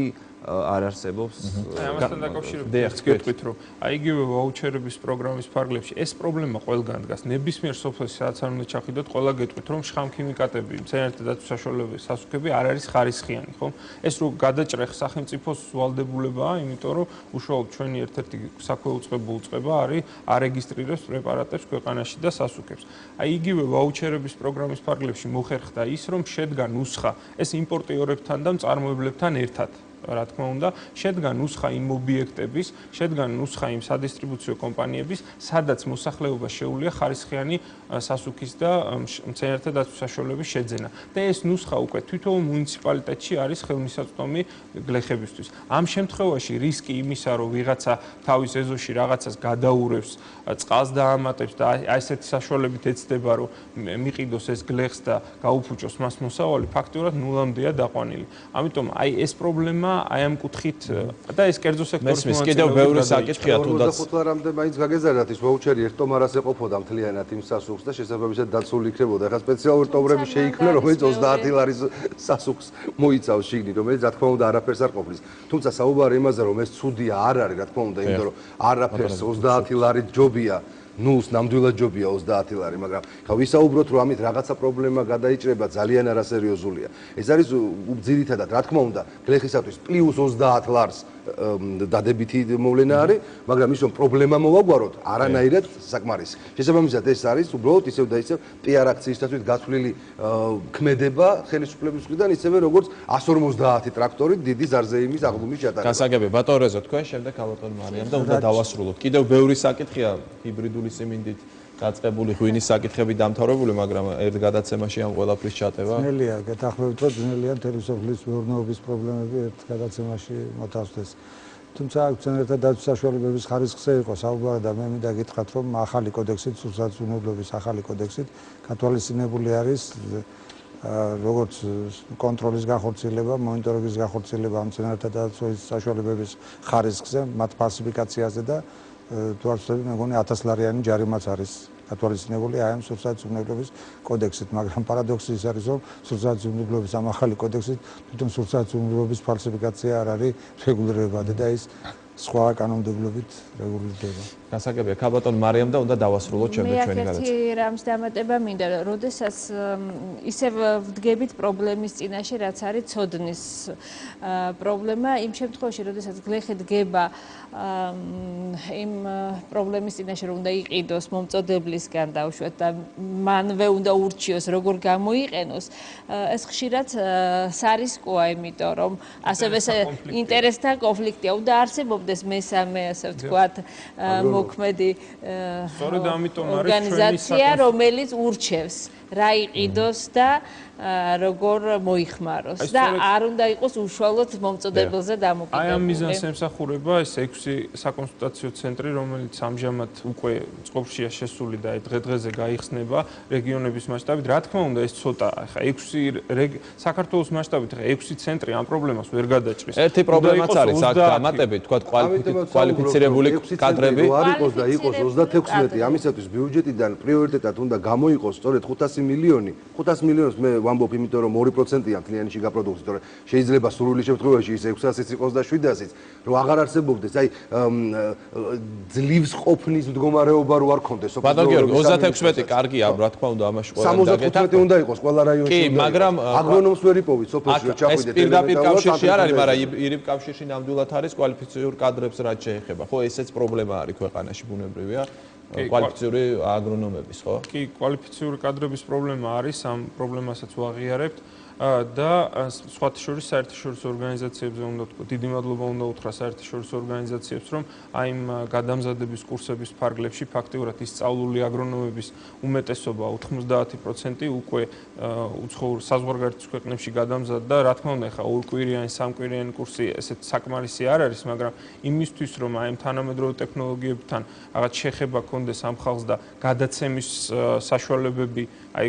არ არსებობს. აი ამასთან დაკავშირებით გეტყვით, რომ აი იგივე ვაუჩერების პროგრამის ფარგლებში ეს პრობლემა ყველგან დგას. ნებისმიერ სოფელში სადაც არ უნდა ჩახვიდოთ, ყველა გეტყვით, რომ შხამქიმიკატები, მცენარეთა დაცვის საშუალებების სასუქები არ არის ხარისხიანი, ხო? ეს რო გადაჭრეხ სახელმწიფოს ვალდებულებაა, იმიტომ რომ უშუალოდ ჩვენი ერთ-ერთი საქვეუწყებო უწყება არის არეგისტრირებს პრეპარატებს ქვეყანაში და სასუქებს. აი იგივე ვაუჩერების პროგრამის ფარგლებში მოხერხდა ის, რომ შედგა ნუსხა ეს იმპორტიორებთან და მწარმოებლებთან ერთად. რა თქმა უნდა, შედგა ნუსხა იმ ობიექტების, შედგა ნუსხა იმ სადისტრიბუციო კომპანიების, სადაც მოსახლეობა შეუძლია ხარისხიანი სასუქის და მცენარეთა დაცვის საშუალების შეძენა. და ეს ნუსხა უკვე თვითონ მუნიციპალიტეტში არის ხელმისაწვდომი გლეხებისთვის. ამ შემთხვევაში რისკი იმისა, რომ ვიღაცა თავის ეზოში რაღაცას გადაურევს, წყალს დაამატებს და ესეთი საშუალებით ეცდება, რომ მიყიდოს ეს გლეხს და გაუფუჭოს მას მოსავალი, ფაქტურად ნულამდეა დაყვანილი. ამიტომ აი ეს პრობლემა აი ამ კუთხით და ეს კერძო სექტორის მოსწავლე კიდევ ბევრი საკითხია თუნდაც 45 რამდე მაინც გაგეზარდათ ის ვაუჩერი ერთ ტომარას ეყოფოდა მთლიანად იმ სასუქს და შესაბამისად დაცული იქნებოდა. ეხლა სპეციალური ტომრები შეიქმნა, რომელიც 30 ლარის სასუქს მოიცავს შიგნით, რომელიც რა თქმა უნდა არაფერს არ ყოფნის. თუმცა საუბარი იმაზე, რომ ეს ცუდია არ არის, რა თქმა უნდა, იმიტომ რომ არაფერს 30 ლარი ჯობია. ნულს ნამდვილად ჯობია 30 ლარი, მაგრამ ხა ვისაუბროთ, რომ ამით რაღაცა პრობლემა გადაიჭრება, ძალიან არასერიოზულია. ეს არის ძირითადად, რა თქმა უნდა, გლეხისათვის პლუს 30 ლარს დადებითი მოვლენა არის, მაგრამ ის რომ პრობლემა მოვაგვაროთ, არანაირად საკმარისი. შესაბამისად, ეს არის უბრალოდ ისევ და ისევ PR აქციისთათვის გათვლილი ქმედება ხელისუფლების მხრიდან, ისევე როგორც 150 ტრაქტორით დიდი ზარზეიმის აღლუმის ჩატარება. გასაგები, ბატონ რეზო, თქვენ შემდეგ ალბათ მარიამ და უნდა დავასრულოთ. კიდევ ბევრი საკითხია ჰიბრიდული სიმინდით დაწყებული ღვინის საკითხები დამთავრებული, მაგრამ ერთ გადაცემაში ამ ყველაფრის ჩატება. ძნელია, გეთახმებით, რომ ძნელია მთელი სოფლის მეურნეობის პრობლემები ერთ გადაცემაში მოთავსდეს. თუმცა მცენარეთა დაცვის საშუალებების ხარისხზე იყო საუბარი და მე მინდა გითხრათ, რომ ახალი კოდექსით, სულსაძუნებლობის ახალი კოდექსით გათვალისწინებული არის როგორც კონტროლის განხორციელება, მონიტორინგის განხორციელება მცენარეთა დაცვის საშუალებების ხარისხზე, მათ ფალსიფიკაციაზე და თუ არ ვცდები, მე მგონი 1000 ლარიანი ჯარიმაც არის გათვალისწინებული აი ამ სულსაძუნებლობის კოდექსით, მაგრამ პარადოქსი ის არის, რომ სულსაძუნებლობის ამ ახალი კოდექსით თვითონ სულსაძუნებლობის ფალსიფიკაცია არ არის რეგულირებადი და ის სხვა კანონმდებლობით რეგულირდება. გასაგებია, ქაბატონ მარიამ და უნდა დავასრულოთ შემდეგ ჩვენი გადაცემა. მე რამს დამატება მინდა, როდესაც ისევ ვდგებით პრობლემის წინაშე, რაც არის ცოდნის პრობლემა, იმ შემთხვევაში, როდესაც გლეხი დგება იმ პრობლემის წინაშე, რომ უნდა იყიდოს მომწოდებლისგან დაუშვათ და მანვე უნდა ურჩიოს, როგორ გამოიყენოს, ეს ხშირად სარისკოა, იმიტომ რომ ასევე ინტერესთა კონფლიქტია, უნდა არსებობდეს მესამე, ასე ვთქვათ, მოქმედი ორგანიზაცია, რომელიც ურჩევს რა იყიდოს და როგორ მოიხმაროს და არ უნდა იყოს უშუალოდ მომწოდებელზე დამოკიდებული. აი ამ მიზანს ემსახურება ეს 6 საკონსულტაციო ცენტრი, რომელიც ამჟამად უკვე წყობშია შესული და დღე-დღეზე გაიხსნება რეგიონების მასშტაბით. რა თქმა უნდა, ეს ცოტა, ხა 6 საქართველოს მასშტაბით ხა 6 ცენტრი ამ პრობლემას ვერ გადაჭრის. ერთი პრობლემაც არის აქ დამატებით, თქვა კვალიფიცირებული კადრები. არ იყოს და იყოს 36, ამისათვის ბიუჯეტიდან პრიორიტეტად უნდა გამოიყოს სწორედ 500 მილიონი. 500 მილიონს მე ვამბობ, იმიტომ რომ 2%-ია მთლიანი შიგა პროდუქტი, თორე შეიძლება სრული შემთხვევაში ის 600-იც იყოს და 700-იც, რომ აღარ არსებობდეს, აი ძლივს ყოფნის მდგომარეობა რო არ ქონდეს. ბატონ გიორგი, 36 კარგია, რა თქმა უნდა, ამაში ყველა დაგეთა. 75 უნდა იყოს ყველა რაიონში. კი, მაგრამ აგრონომს ვერ იპოვით სოფელში რომ ჩაყვიდეთ. ეს პირდაპირ კავშირში არ არის, მაგრამ ირიბ კავშირში ნამდვილად არის კვალიფიციური კადრებს რაც შეეხება. ხო, ესეც პრობლემა არის ქვეყანაში ბუნებრივია. კვალიფიციური აგრონომების, ხო? კი, კვალიფიციური კადრების პრობლემა არის, ამ პრობლემასაც ვაღიარებთ და სხვათა შორის საერთაშორისო ორგანიზაციებზე უნდა ვთქვათ, დიდი მადლობა უნდა უთხრა საერთაშორისო ორგანიზაციებს, რომ აი იმ გადამზადების კურსების ფარგლებში ფაქტიურად ისწავლული აგრონომების უმეტესობა 90% უკვე უცხოურ საზღვარგარეთის ქვეყნებში გადამზადდა. რა თქმა უნდა, ხა ორკვირიანი, სამკვირიანი კურსი ესეთ საკმარისი არ არის, მაგრამ იმისთვის, რომ აი ამ თანამედროვე ტექნოლოგიებთან რაღაც შეხება ქონდეს ამ ხალხს და გადაცემის საშუალებები აი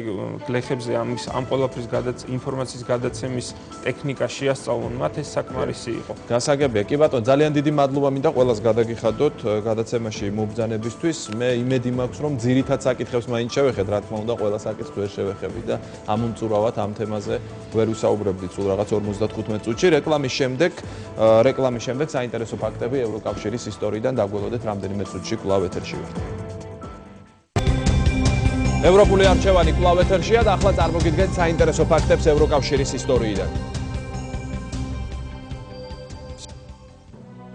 გლეხებზე ამ ყველაფრის ინფორმაციის გადაცემის ტექნიკა შეასწავლონ, მათ ეს საკმარისი იყო. გასაგებია, კი ბატონო, ძალიან დიდი მადლობა მინდა ყველას გადაგიხადოთ გადაცემაში მობრძანებისთვის. მე იმედი მაქვს, რომ ძირითად საკითხებს მაინც შევეხეთ, რა თქმა უნდა, ყველა საკითხს ვერ შევეხებით და ამომწურავად ამ თემაზე ვერ ვისაუბრებდით სულ რაღაც 55 წუთში. რეკლამის შემდეგ საინტერესო ფაქტები ევროკავშირის ისტორიიდან დაგველოდეთ რამდენიმე წუთში კვლავ ეთერში ვართ. ევროპული არჩევანი კვლავ ეთერშია და ახლა წარმოგიდგენთ საინტერესო ფაქტებს ევროკავშირის ისტორიიდან.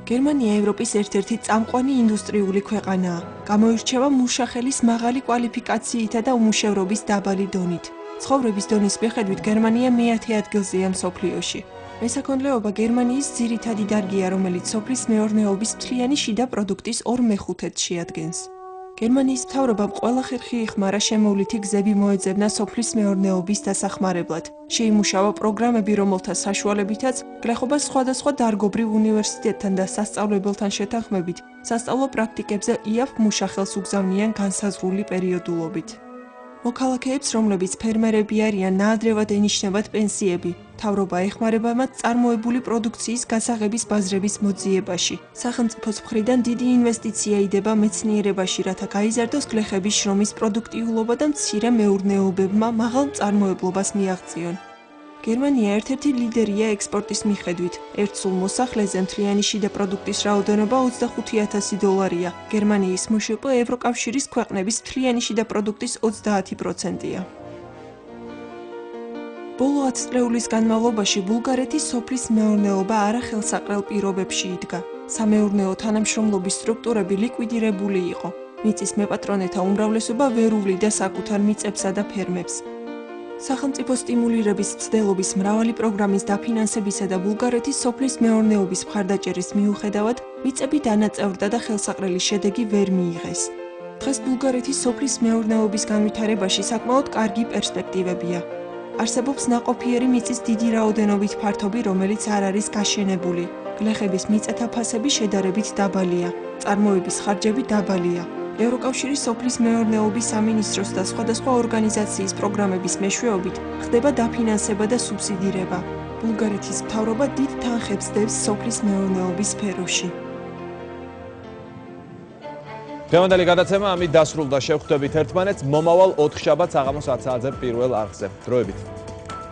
გერმანია ევროპის ერთ-ერთი წამყვანი ინდუსტრიული ქვეყანაა. გამოირჩევა მუშახელის მაღალი კვალიფიკაციითა და უმუშევრობის დაბალი დონით. ცხოვრების დონის მიხედვით გერმანია მე-10 ადგილზეა მსოფლიოში. მესაქონლეობა გერმანიის ძირითადი დარგია, რომელიც სოფლის მეურნეობის მთლიანი შიდა პროდუქტის 2/5-ს შეადგენს. გერმანიის მთავრობამ ყველა ხერხი იხმარა შემოვლითი გზები მოეძებნა სოფლის მეურნეობის დასახმარებლად. შეიმუშავა პროგრამები, რომელთა საშუალებითაც გლეხობა სხვადასხვა დარგობრივ უნივერსიტეტთან და სასწავლებელთან შეთანხმებით სასწავლო პრაქტიკებზე იაფ მუშახელს უგზავნიან განსაზღვრული პერიოდულობით. მოქალაქეებს, რომლებიც ფერმერები არიან, ნაადრევად ენიშნებათ პენსიები. მთავრობა ეხმარება მათ წარმოებული პროდუქციის გასაღების ბაზრების მოძიებაში. სახელმწიფოს მხრიდან დიდი ინვესტიცია იდება მეცნიერებაში, რათა გაიზარდოს გლეხების შრომის პროდუქტიულობა და მცირე მეურნეობებმა მაღალ მწარმოებლობას მიაღწიონ. გერმანია ერთ-ერთი ლიდერია ექსპორტის მიხედვით. ერთ სულ მოსახლეზე მთლიანი შიდა პროდუქტის რაოდენობა $25,000. გერმანიის მშპ ევროკავშირის ქვეყნების მთლიანი შიდა პროდუქტის 30%-ია. ბოლო 10 წლეულის განმავლობაში ბულგარეთის სოფლის მეურნეობა არახელსაყრელ პირობებში იდგა. სამეურნეო თანამშრომლობის სტრუქტურები ლიკვიდირებული იყო. მიწის მეპატრონეთა უმრავლესობა ვერ უვლიდა საკუთარ მიწებსა და ფერმებს. სახელმწიფო სტიმულირების მცდელობის მრავალი პროგრამის დაფინანსებისა და ბულგარეთის სოფლის მეურნეობის მხარდაჭერის მიუხედავად მიწები დანაწევრდა და ხელსაყრელი შედეგი ვერ მიიღეს. დღეს ბულგარეთის სოფლის მეურნეობის განვითარებაში საკმაოდ კარგი პერსპექტივებია. არსებობს ნაყოფიერი მიწის დიდი რაოდენობით ფართობი, რომელიც არ არის გაშენებული. გლეხების მიწათა ფასები შედარებით დაბალია. წარმოების ხარჯები დაბალია. ევროკავშირის სოფლის მეურნეობის სამინისტროს და სხვადასხვა ორგანიზაციის პროგრამების მეშვეობით ხდება დაფინანსება და სუბსიდირება. ბულგარეთის მთავრობა დიდ თანხებს დევს სოფლის მეურნეობის სფეროში. დღევანდელი გადაცემა ამით დასრულდა. შევხვდებით ერთმანეთს მომავალ 4 შაბათს საღამოს 10 საათზე პირველ არხზე. დროებით.